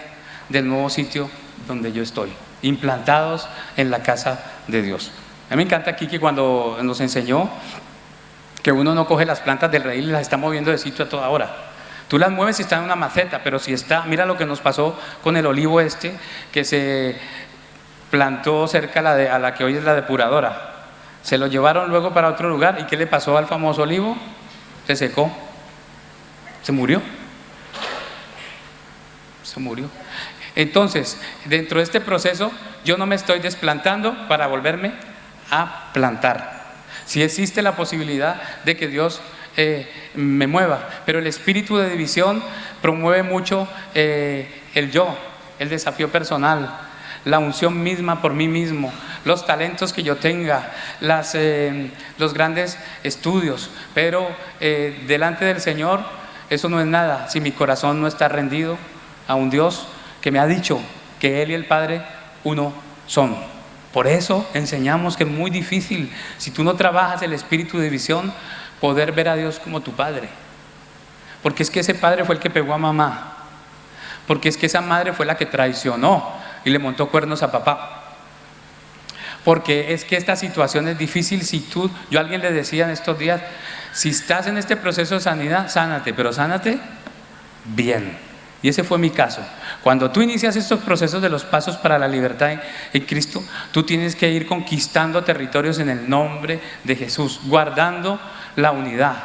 del nuevo sitio donde yo estoy, implantados en la casa de Dios. A mí me encanta aquí que cuando nos enseñó que uno no coge las plantas del redil y las está moviendo de sitio a toda hora. Tú las mueves si está en una maceta, pero si está, mira lo que nos pasó con el olivo que se plantó cerca a la que hoy es la depuradora. Se lo llevaron luego para otro lugar, ¿y qué le pasó al famoso olivo? Se secó, se murió. Se murió. Entonces, dentro de este proceso, yo no me estoy desplantando para volverme a plantar. Si existe la posibilidad de que Dios me mueva, pero el espíritu de división promueve mucho el yo, el desafío personal, la unción misma por mí mismo, los talentos que yo tenga, los grandes estudios, pero delante del Señor eso no es nada si mi corazón no está rendido a un Dios que me ha dicho que Él y el Padre uno son. Por eso enseñamos que es muy difícil, si tú no trabajas el espíritu de división, poder ver a Dios como tu Padre, porque es que ese padre fue el que pegó a mamá, porque es que esa madre fue la que traicionó y le montó cuernos a papá, porque es que esta situación es difícil. Yo a alguien le decía en estos días, si estás en este proceso de sanidad, sánate, pero sánate bien. Y ese fue mi caso. Cuando tú inicias estos procesos de los pasos para la libertad en Cristo, tú tienes que ir conquistando territorios en el nombre de Jesús, guardando la unidad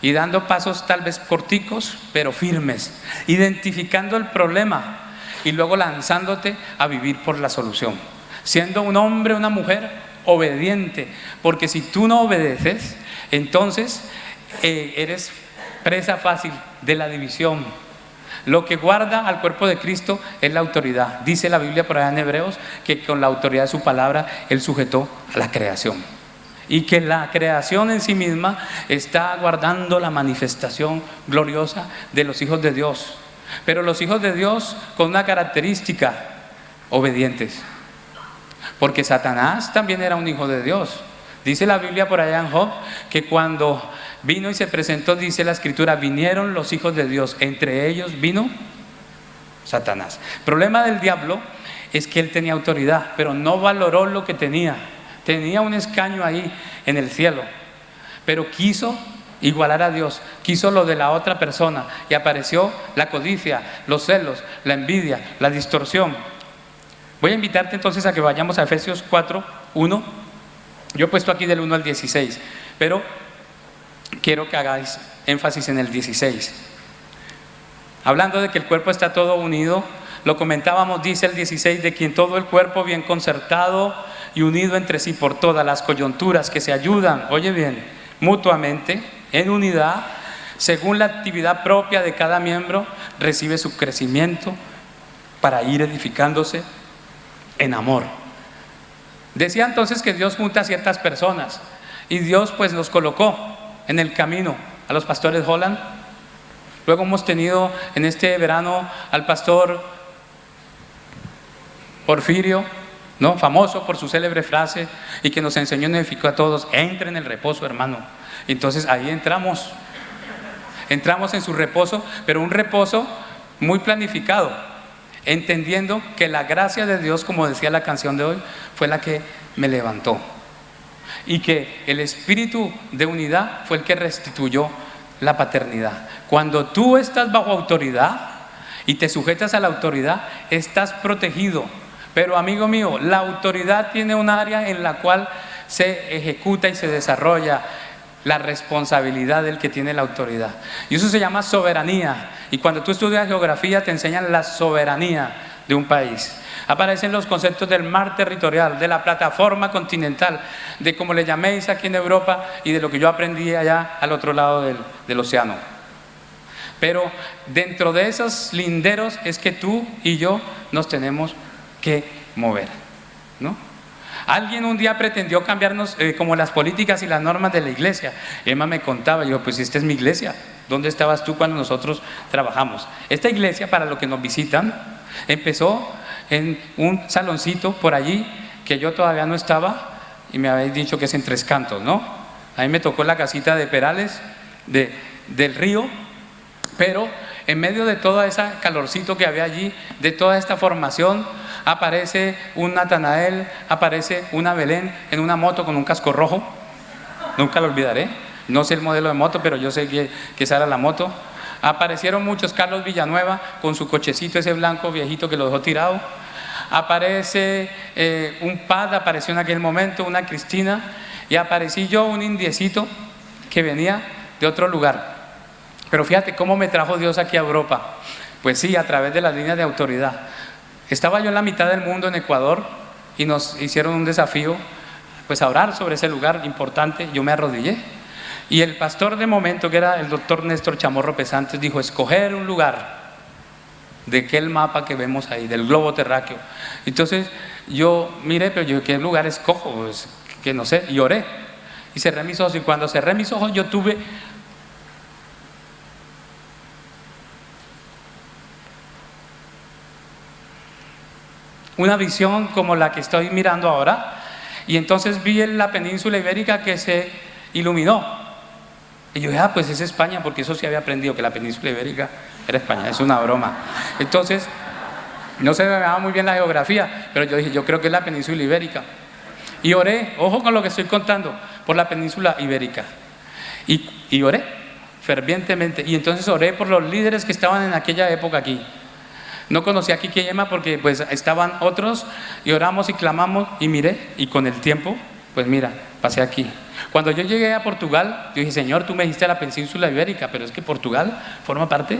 y dando pasos tal vez corticos, pero firmes, identificando el problema y luego lanzándote a vivir por la solución, siendo un hombre, una mujer obediente, porque si tú no obedeces, entonces eres presa fácil de la división. Lo que guarda al cuerpo de Cristo es la autoridad. Dice la Biblia por allá en Hebreos que con la autoridad de su palabra Él sujetó a la creación, y que la creación en sí misma está guardando la manifestación gloriosa de los hijos de Dios. Pero los hijos de Dios con una característica: obedientes, porque Satanás también era un hijo de Dios. Dice la Biblia por allá en Job que cuando vino y se presentó, dice la Escritura, vinieron los hijos de Dios, entre ellos vino Satanás. El problema del diablo es que él tenía autoridad, pero no valoró lo que tenía. Tenía un escaño ahí en el cielo, pero quiso igualar a Dios, quiso lo de la otra persona, y apareció la codicia, los celos, la envidia, la distorsión. Voy a invitarte entonces a que vayamos a Efesios 4:1. Yo he puesto aquí del 1 al 16, pero quiero que hagáis énfasis en el 16. Hablando de que el cuerpo está todo unido, lo comentábamos, dice el 16, de quien todo el cuerpo bien concertado y unido entre sí por todas las coyunturas que se ayudan, oye bien, mutuamente, en unidad, según la actividad propia de cada miembro, recibe su crecimiento para ir edificándose en amor. Decía entonces que Dios junta a ciertas personas y Dios pues los colocó en el camino a los pastores Holland. Luego hemos tenido en este verano al pastor Porfirio, ¿no? Famoso por su célebre frase y que nos enseñó y edificó a todos: entre en el reposo, hermano. Entonces ahí entramos en su reposo, pero un reposo muy planificado, entendiendo que la gracia de Dios, como decía la canción de hoy, fue la que me levantó, y que el espíritu de unidad fue el que restituyó la paternidad. Cuando tú estás bajo autoridad y te sujetas a la autoridad, estás protegido. Pero amigo mío, la autoridad tiene un área en la cual se ejecuta y se desarrolla la responsabilidad del que tiene la autoridad, y eso se llama soberanía. Y cuando tú estudias geografía te enseñan la soberanía de un país. Aparecen los conceptos del mar territorial, de la plataforma continental, de como le llaméis aquí en Europa, y de lo que yo aprendí allá al otro lado del océano. Pero dentro de esos linderos es que tú y yo nos tenemos que mover, ¿no? Alguien un día pretendió cambiarnos como las políticas y las normas de la iglesia. Emma me contaba, yo, pues esta es mi iglesia. ¿Dónde estabas tú cuando nosotros trabajamos? Esta iglesia, para los que nos visitan, empezó en un saloncito por allí que yo todavía no estaba, y me habéis dicho que es en Tres Cantos, ¿no? A mí me tocó la casita de Perales del Río, pero en medio de todo ese calorcito que había allí, de toda esta formación, aparece un Natanael, aparece una Belén en una moto con un casco rojo. Nunca lo olvidaré. No sé el modelo de moto, pero yo sé que esa era la moto. Aparecieron muchos Carlos Villanueva con su cochecito ese blanco viejito que lo dejó tirado. Aparece un Pad, apareció en aquel momento, una Cristina, y aparecí yo, un indiecito que venía de otro lugar. Pero fíjate cómo me trajo Dios aquí a Europa. Pues sí, a través de las líneas de autoridad. Estaba yo en la mitad del mundo, en Ecuador, y nos hicieron un desafío, pues a orar sobre ese lugar importante. Yo me arrodillé, y el pastor de momento, que era el doctor Néstor Chamorro Pesantes, dijo: escoger un lugar de aquel mapa que vemos ahí, del globo terráqueo. Entonces yo miré, pero yo, ¿qué lugar escojo? Pues que no sé, y oré, y cerré mis ojos, y cuando cerré mis ojos yo tuve una visión como la que estoy mirando ahora, y entonces vi en la península ibérica que se iluminó, y yo dije: ah, pues es España, porque eso sí había aprendido, que la península ibérica era España. Es una broma. Entonces no se me daba muy bien la geografía, pero yo dije: yo creo que es la península ibérica, y oré, ojo con lo que estoy contando, por la península ibérica, y oré fervientemente, y entonces oré por los líderes que estaban en aquella época aquí. No conocía a Quique y Emma porque pues estaban otros, y oramos y clamamos, y miré, y con el tiempo, pues mira, pasé aquí. Cuando yo llegué a Portugal, yo dije: Señor, tú me dijiste la península ibérica, pero es que Portugal forma parte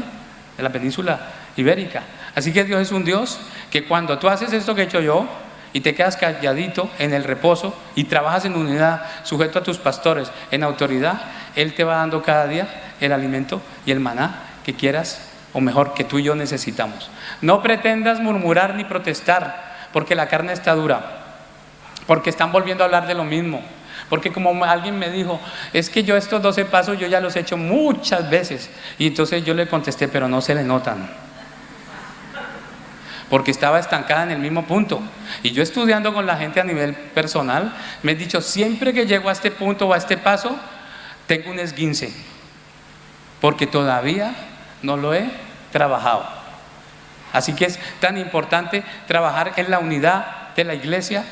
de la península ibérica. Así que Dios es un Dios que cuando tú haces esto que he hecho yo, y te quedas calladito en el reposo, y trabajas en unidad, sujeto a tus pastores, en autoridad, Él te va dando cada día el alimento y el maná que quieras, o mejor, que tú y yo necesitamos. No pretendas murmurar ni protestar, porque la carne está dura, porque están volviendo a hablar de lo mismo, porque como alguien me dijo: es que yo estos 12 pasos yo ya los he hecho muchas veces, y entonces yo le contesté: pero no se le notan, porque estaba estancada en el mismo punto. Y yo, estudiando con la gente a nivel personal, me he dicho: siempre que llego a este punto o a este paso, tengo un esguince, porque todavía no lo he trabajado. Así que es tan importante trabajar en la unidad de la iglesia.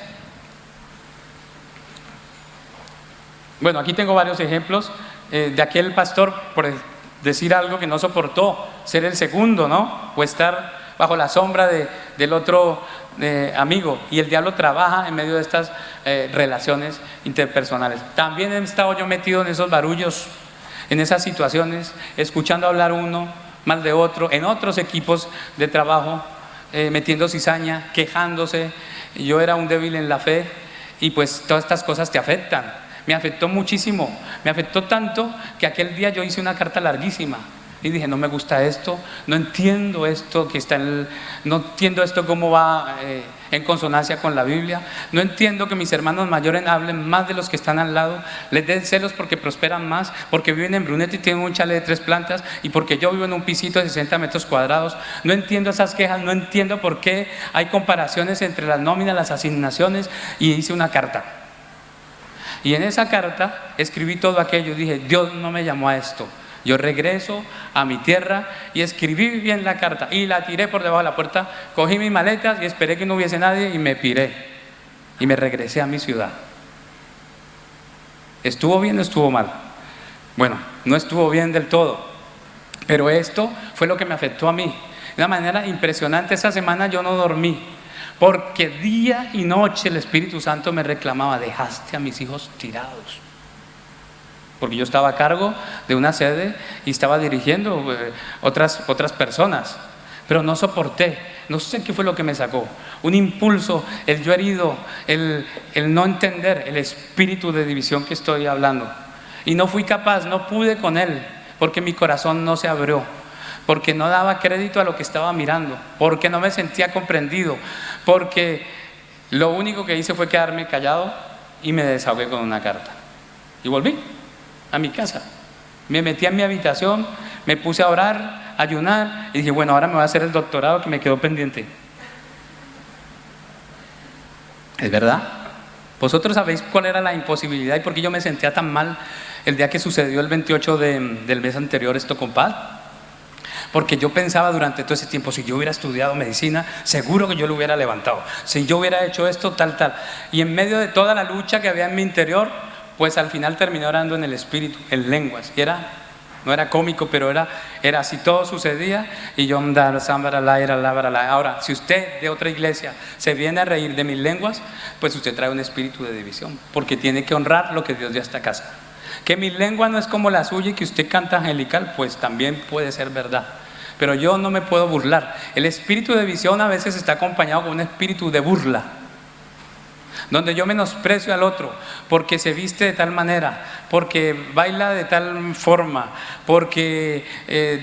Bueno, aquí tengo varios ejemplos de aquel pastor, por decir algo, que no soportó ser el segundo, ¿no? O estar bajo la sombra del otro amigo, y el diablo trabaja en medio de estas relaciones interpersonales. También he estado yo metido en esos barullos, en esas situaciones, escuchando hablar uno mal de otro, en otros equipos de trabajo, metiendo cizaña, quejándose. Yo era un débil en la fe, y pues todas estas cosas te afectan. Me afectó muchísimo, me afectó tanto que aquel día yo hice una carta larguísima, Y dije, no me gusta esto, no entiendo esto que está no entiendo esto cómo va en consonancia con la Biblia. No entiendo que mis hermanos mayores hablen más de los que están al lado, les den celos porque prosperan más, porque viven en Brunete y tienen un chalet de 3 plantas, y porque yo vivo en un pisito de 60 metros cuadrados. No entiendo esas quejas, no entiendo por qué hay comparaciones entre las nóminas, las asignaciones, y hice una carta. Y en esa carta escribí todo aquello. Dije, Dios no me llamó a esto. Yo regreso a mi tierra, y escribí bien la carta y la tiré por debajo de la puerta, cogí mis maletas y esperé que no hubiese nadie y me piré y me regresé a mi ciudad. ¿Estuvo bien o estuvo mal? Bueno, no estuvo bien del todo, pero esto fue lo que me afectó a mí de una manera impresionante. Esa semana yo no dormí, porque día y noche el Espíritu Santo me reclamaba: dejaste a mis hijos tirados. Porque yo estaba a cargo de una sede y estaba dirigiendo otras personas, pero no soporté. No sé qué fue lo que me sacó, un impulso, el yo herido, el no entender el espíritu de división que estoy hablando, y no fui capaz, no pude con él, porque mi corazón no se abrió, porque no daba crédito a lo que estaba mirando, porque no me sentía comprendido, porque lo único que hice fue quedarme callado y me desahogué con una carta y volví a mi casa. Me metí en mi habitación, me puse a orar, a ayunar, y dije, bueno, ahora me voy a hacer el doctorado que me quedó pendiente. ¿Es verdad? Vosotros sabéis cuál era la imposibilidad y por qué yo me sentía tan mal el día que sucedió el 28 del mes anterior esto con Paz. Porque yo pensaba durante todo ese tiempo, si yo hubiera estudiado medicina, seguro que yo lo hubiera levantado. Si yo hubiera hecho esto, tal. Y en medio de toda la lucha que había en mi interior, pues al final terminé orando en el Espíritu, en lenguas. Y no era cómico, pero era así, todo sucedía. Y yo, ahora, si usted de otra iglesia se viene a reír de mis lenguas, pues usted trae un espíritu de división, porque tiene que honrar lo que Dios dio a esta casa. Que mi lengua no es como la suya y que usted canta angelical, pues también puede ser verdad. Pero yo no me puedo burlar. El espíritu de división a veces está acompañado con un espíritu de burla, donde yo menosprecio al otro porque se viste de tal manera, porque baila de tal forma, porque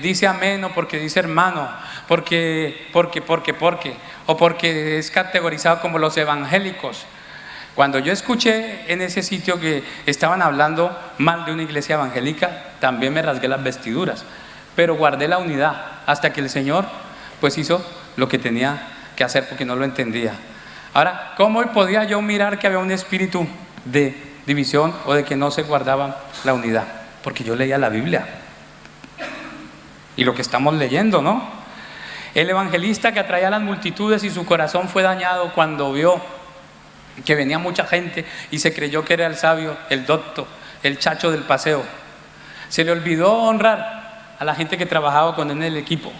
dice amén o porque dice hermano, porque, o porque es categorizado como los evangélicos. Cuando yo escuché en ese sitio que estaban hablando mal de una iglesia evangélica, también me rasgué las vestiduras, pero guardé la unidad hasta que el Señor pues hizo lo que tenía que hacer, porque no lo entendía. Ahora, ¿cómo podía yo mirar que había un espíritu de división o de que no se guardaba la unidad? Porque yo leía la Biblia y lo que estamos leyendo, ¿no? El evangelista que atraía a las multitudes y su corazón fue dañado cuando vio que venía mucha gente y se creyó que era el sabio, el docto, el chacho del paseo. Se le olvidó honrar a la gente que trabajaba con él en el equipo.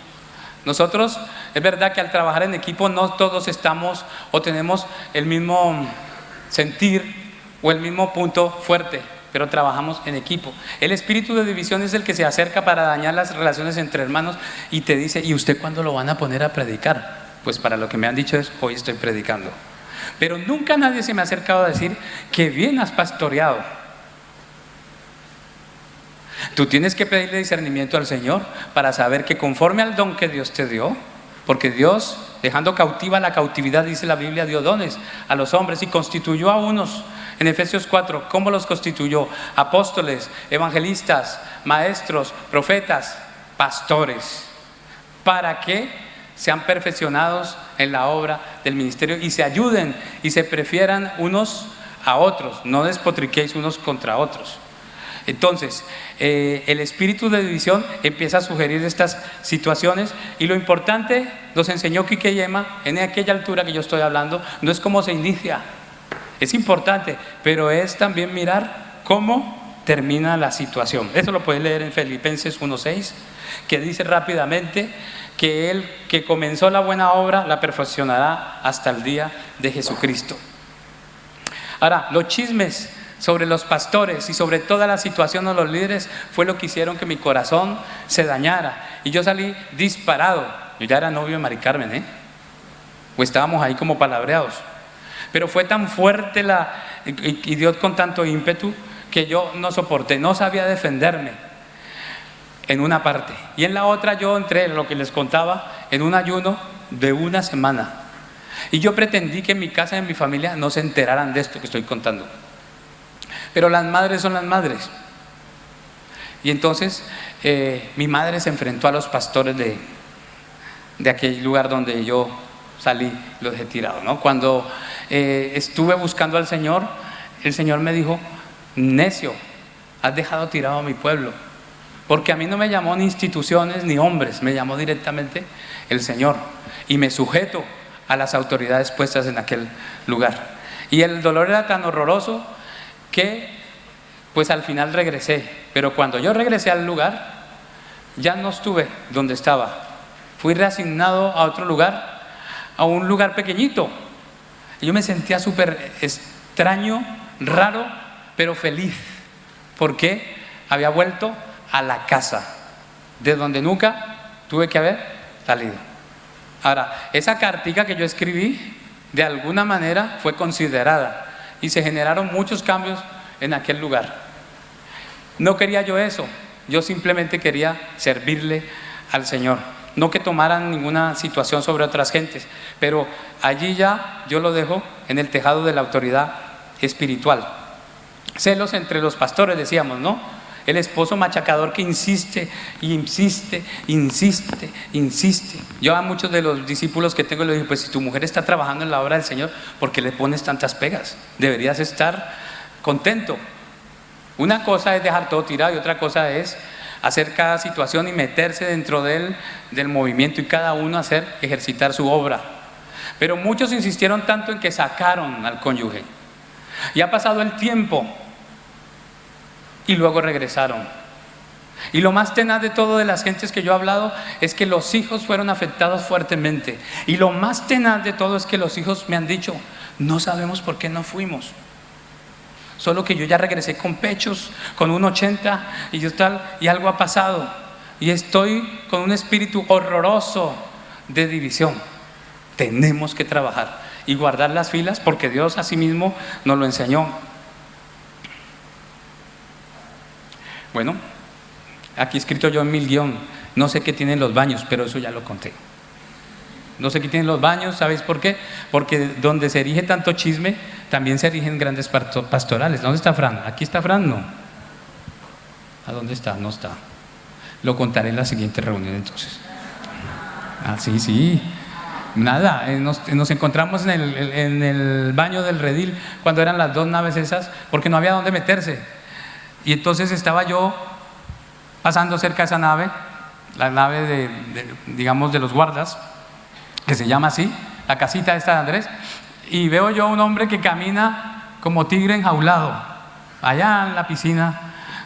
Nosotros, es verdad que al trabajar en equipo no todos estamos o tenemos el mismo sentir o el mismo punto fuerte, pero trabajamos en equipo. El espíritu de división es el que se acerca para dañar las relaciones entre hermanos y te dice: ¿y usted cuándo lo van a poner a predicar? Pues para lo que me han dicho es: hoy estoy predicando. Pero nunca nadie se me ha acercado a decir: que bien has pastoreado. Tú tienes que pedirle discernimiento al Señor para saber que conforme al don que Dios te dio, porque Dios, dejando cautiva la cautividad, dice la Biblia, dio dones a los hombres y constituyó a unos. En Efesios 4, ¿cómo los constituyó? Apóstoles, evangelistas, maestros, profetas, pastores, para que sean perfeccionados en la obra del ministerio y se ayuden y se prefieran unos a otros, no despotriquéis unos contra otros. Entonces, el espíritu de división empieza a sugerir estas situaciones, y lo importante, nos enseñó Quique Yema, en aquella altura que yo estoy hablando, no es cómo se inicia, es importante, pero es también mirar cómo termina la situación. Eso lo puedes leer en Filipenses 1:6, que dice rápidamente que Él que comenzó la buena obra la perfeccionará hasta el día de Jesucristo. Ahora, los chismes sobre los pastores y sobre toda la situación de los líderes fue lo que hicieron que mi corazón se dañara, y yo salí disparado. Yo ya era novio de Mari Carmen, o estábamos ahí como palabreados, pero fue tan fuerte y Dios con tanto ímpetu que yo no soporté, no sabía defenderme. en una parte. Y en la otra yo entré, lo que les contaba, en un ayuno de una semana. Y yo pretendí que en mi casa y en mi familia no se enteraran de esto que estoy contando. Pero las madres son las madres. Y entonces mi madre se enfrentó a los pastores de aquel lugar donde yo salí, los dejé tirados, ¿no? Cuando estuve buscando al Señor, el Señor me dijo: necio, has dejado tirado a mi pueblo. Porque a mí no me llamó ni instituciones ni hombres, me llamó directamente el Señor. Y me sujeto a las autoridades puestas en aquel lugar. Y el dolor era tan horroroso que pues al final regresé. Pero cuando yo regresé al lugar, ya no estuve donde estaba. Fui reasignado a otro lugar, a un lugar pequeñito. Y yo me sentía súper extraño, raro, pero feliz, porque había vuelto a la casa, de donde nunca tuve que haber salido. Ahora, esa cartica que yo escribí, de alguna manera fue considerada, y se generaron muchos cambios en aquel lugar. No quería yo eso, yo simplemente quería servirle al Señor. No que tomaran ninguna situación sobre otras gentes, pero allí ya yo lo dejo en el tejado de la autoridad espiritual. Celos entre los pastores, decíamos, ¿no? El esposo machacador que insiste, insiste, insiste, insiste. Yo a muchos de los discípulos que tengo les digo: pues si tu mujer está trabajando en la obra del Señor, ¿por qué le pones tantas pegas? Deberías estar contento. Una cosa es dejar todo tirado y otra cosa es hacer cada situación y meterse dentro del movimiento, y cada uno ejercitar su obra. Pero muchos insistieron tanto en que sacaron al cónyuge. Y ha pasado el tiempo y luego regresaron. Y lo más tenaz de todo de las gentes que yo he hablado es que los hijos fueron afectados fuertemente. Y lo más tenaz de todo es que los hijos me han dicho: no sabemos por qué no fuimos. Solo que yo ya regresé con pechos, con un 80 y yo tal, y algo ha pasado. Y estoy con un espíritu horroroso de división. Tenemos que trabajar y guardar las filas, porque Dios a sí mismo nos lo enseñó. Bueno, aquí escrito yo en mi guión, no sé qué tienen los baños, pero eso ya lo conté. No sé qué tienen los baños, ¿sabéis por qué? Porque donde se erige tanto chisme, también se erigen grandes pastorales. ¿Dónde está Fran? ¿Aquí está Fran? No. ¿A dónde está? No está. Lo contaré en la siguiente reunión entonces. Ah, sí. Nada, nos encontramos en el baño del redil cuando eran las 2 naves esas, porque no había dónde meterse. Y entonces estaba yo pasando cerca de esa nave, la nave digamos de los guardas, que se llama así, la casita esta de Andrés, y veo yo un hombre que camina como tigre enjaulado, allá en la piscina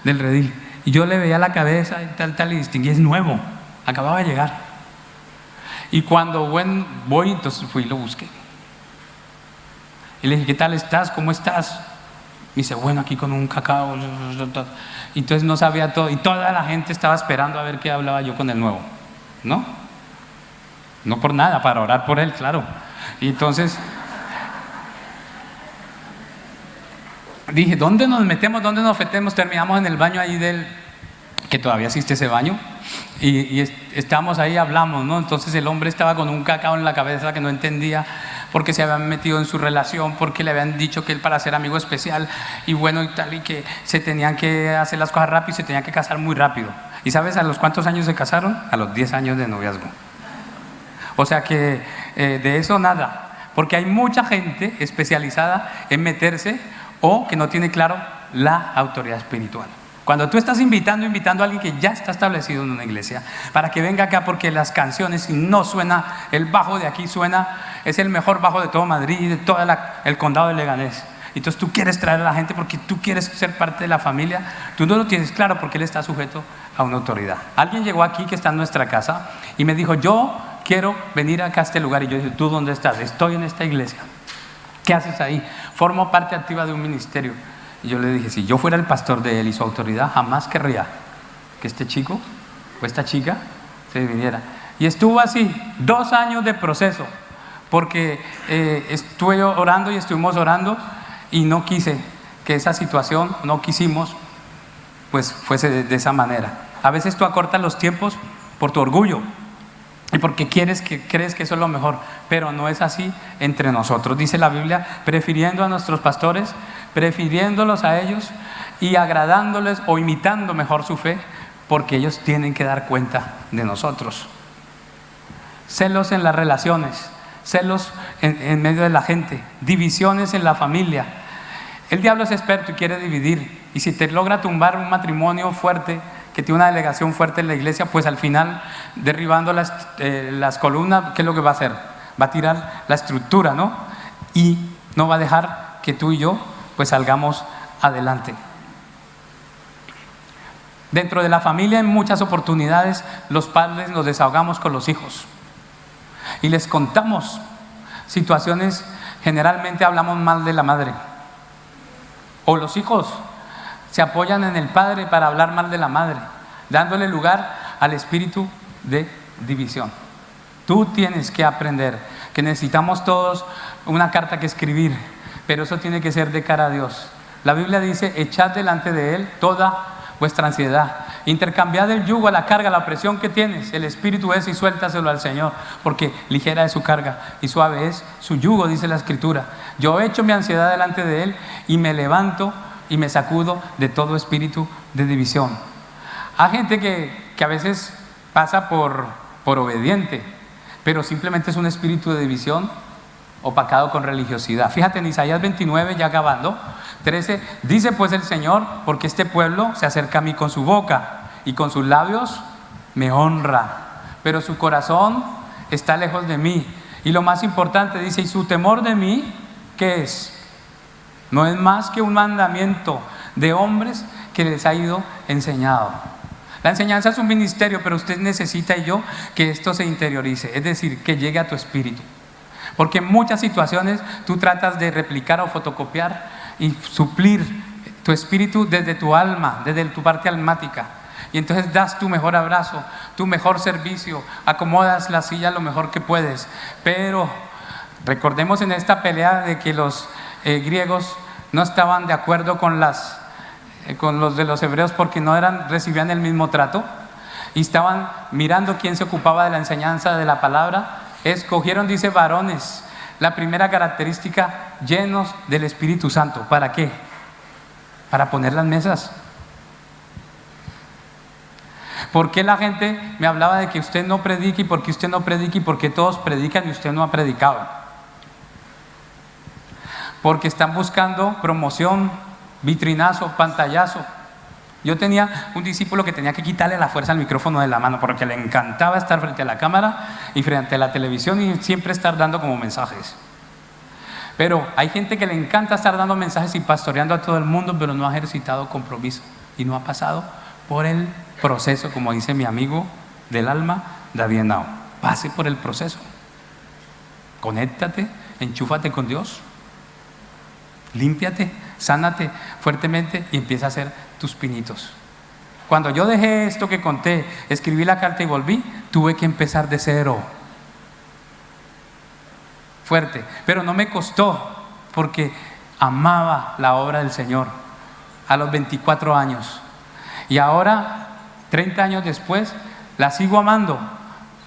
del redil. Y yo le veía la cabeza y tal, y distinguí: es nuevo, acababa de llegar. Y cuando voy, entonces fui y lo busqué. Y le dije: ¿qué tal estás? ¿Cómo estás? Me dice: bueno, aquí con un cacao. Y entonces no sabía todo, y toda la gente estaba esperando a ver qué hablaba yo con el nuevo, ¿no? No por nada, para orar por él, claro. Y entonces dije: ¿dónde nos metemos? ¿Dónde nos metemos? Terminamos en el baño ahí que todavía existe ese baño, y estamos ahí, hablamos, ¿no? Entonces el hombre estaba con un cacao en la cabeza que no entendía, porque se habían metido en su relación, porque le habían dicho que él para ser amigo especial, y bueno y tal, y que se tenían que hacer las cosas rápido y se tenían que casar muy rápido. ¿Y sabes a los cuántos años se casaron? A los 10 años de noviazgo. O sea que de eso nada, porque hay mucha gente especializada en meterse o que no tiene claro la autoridad espiritual. Cuando tú estás invitando a alguien que ya está establecido en una iglesia para que venga acá, porque las canciones, si no suena, el bajo de aquí suena, es el mejor bajo de todo Madrid y de todo el condado de Leganés. Entonces tú quieres traer a la gente porque tú quieres ser parte de la familia, tú no lo tienes claro porque él está sujeto a una autoridad. Alguien llegó aquí que está en nuestra casa y me dijo: yo quiero venir acá a este lugar. Y yo dije: ¿tú dónde estás? Estoy en esta iglesia. ¿Qué haces ahí? Formo parte activa de un ministerio. Y yo le dije: si yo fuera el pastor de él y su autoridad, jamás querría que este chico o esta chica se viniera. Y estuvo así 2 años de proceso, porque estuve orando y estuvimos orando, y no quise que esa situación, no quisimos, pues fuese de esa manera. A veces tú acortas los tiempos por tu orgullo y porque crees que eso es lo mejor, pero no es así entre nosotros. Dice la Biblia, prefiriendo a nuestros pastores, prefiriéndolos a ellos y agradándoles o imitando mejor su fe, porque ellos tienen que dar cuenta de nosotros. Celos en las relaciones, celos en medio de la gente, divisiones en la familia. El diablo es experto y quiere dividir, y si te logra tumbar un matrimonio fuerte, que tiene una delegación fuerte en la iglesia, pues al final, derribando las columnas, ¿qué es lo que va a hacer? Va a tirar la estructura, ¿no? Y no va a dejar que tú y yo pues salgamos adelante. Dentro de la familia, en muchas oportunidades, los padres nos desahogamos con los hijos y les contamos situaciones. Generalmente hablamos mal de la madre, o los hijos se apoyan en el padre para hablar mal de la madre, dándole lugar al espíritu de división. Tú tienes que aprender que necesitamos todos una carta que escribir, pero eso tiene que ser de cara a Dios. La Biblia dice, echad delante de Él toda vuestra ansiedad, intercambiad el yugo, la carga, la presión que tienes, el espíritu es, y suéltaselo al Señor, porque ligera es su carga y suave es su yugo, dice la Escritura. Yo echo mi ansiedad delante de Él y me levanto y me sacudo de todo espíritu de división. Hay gente que a veces pasa por obediente, pero simplemente es un espíritu de división opacado con religiosidad. Fíjate en Isaías 29, ya acabando, 13, dice pues el Señor, porque este pueblo se acerca a mí con su boca y con sus labios me honra, pero su corazón está lejos de mí. Y lo más importante, dice, y su temor de mí, ¿qué es? No es más que un mandamiento de hombres que les ha ido enseñado. La enseñanza es un ministerio, pero usted necesita, y yo, que esto se interiorice, es decir, que llegue a tu espíritu. Porque en muchas situaciones tú tratas de replicar o fotocopiar y suplir tu espíritu desde tu alma, desde tu parte almática. Y entonces das tu mejor abrazo, tu mejor servicio, acomodas la silla lo mejor que puedes. Pero recordemos en esta pelea de que los griegos no estaban de acuerdo con los de los hebreos, porque no recibían el mismo trato y estaban mirando quién se ocupaba de la enseñanza de la palabra. Escogieron, dice, varones, la primera característica, llenos del Espíritu Santo. ¿Para qué? Para poner las mesas. ¿Por qué la gente me hablaba de que usted no predique? ¿Y por qué usted no predique? ¿Y por qué todos predican y usted no ha predicado? Porque están buscando promoción, vitrinazo, pantallazo. Yo tenía un discípulo que tenía que quitarle la fuerza al micrófono de la mano, porque le encantaba estar frente a la cámara y frente a la televisión y siempre estar dando como mensajes. Pero hay gente que le encanta estar dando mensajes y pastoreando a todo el mundo, pero no ha ejercitado compromiso y no ha pasado por el proceso, como dice mi amigo del alma, David Henao. Pase por el proceso. Conéctate, enchúfate con Dios, límpiate, sánate fuertemente y empieza a hacer tus pinitos. Cuando yo dejé esto que conté, escribí la carta y volví, tuve que empezar de cero. Fuerte, pero no me costó, porque amaba la obra del Señor a los 24 años. Y ahora, 30 años después, la sigo amando.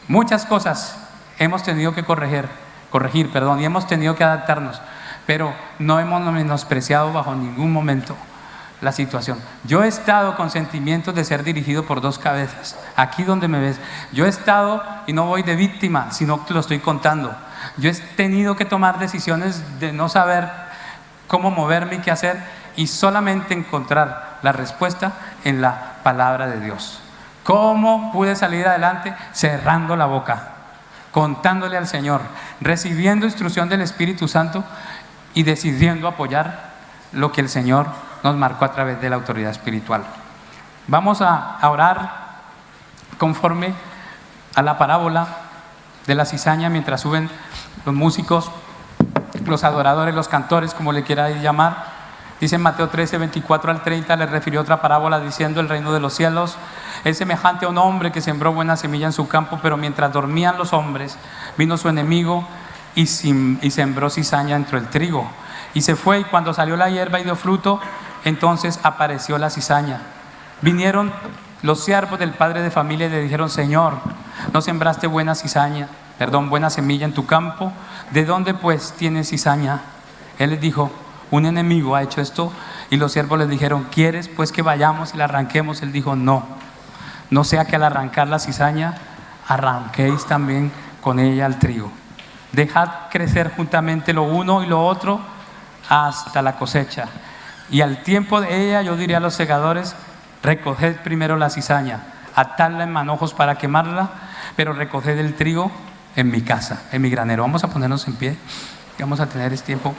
Muchas cosas hemos tenido que corregir, y hemos tenido que adaptarnos, pero no hemos menospreciado bajo ningún momento la situación. Yo he estado con sentimientos de ser dirigido por dos cabezas, aquí donde me ves. Yo he estado, y no voy de víctima, sino que lo estoy contando. Yo he tenido que tomar decisiones de no saber cómo moverme y qué hacer, y solamente encontrar la respuesta en la palabra de Dios. ¿Cómo pude salir adelante? Cerrando la boca, contándole al Señor, recibiendo instrucción del Espíritu Santo y decidiendo apoyar lo que el Señor nos marcó a través de la autoridad espiritual. Vamos a orar conforme a la parábola de la cizaña, mientras suben los músicos, los adoradores, los cantores, como le quiera llamar. Dice en Mateo 13, 24 al 30, le refirió otra parábola diciendo: el reino de los cielos es semejante a un hombre que sembró buena semilla en su campo, pero mientras dormían los hombres, vino su enemigo y sembró cizaña dentro del trigo. Y se fue, y cuando salió la hierba y dio fruto, entonces apareció la cizaña. Vinieron Los siervos del padre de familia le dijeron: Señor, ¿no sembraste buena semilla en tu campo? ¿De dónde pues tienes cizaña? Él les dijo: un enemigo ha hecho esto. Y los siervos les dijeron: ¿quieres pues que vayamos y la arranquemos? Él dijo: no, no sea que al arrancar la cizaña arranquéis también con ella el trigo. Dejad crecer juntamente lo uno y lo otro hasta la cosecha. Y al tiempo de ella yo diré a los segadores: recoged primero la cizaña, atadla en manojos para quemarla, pero recoged el trigo en mi casa, en mi granero. Vamos a ponernos en pie y vamos a tener este tiempo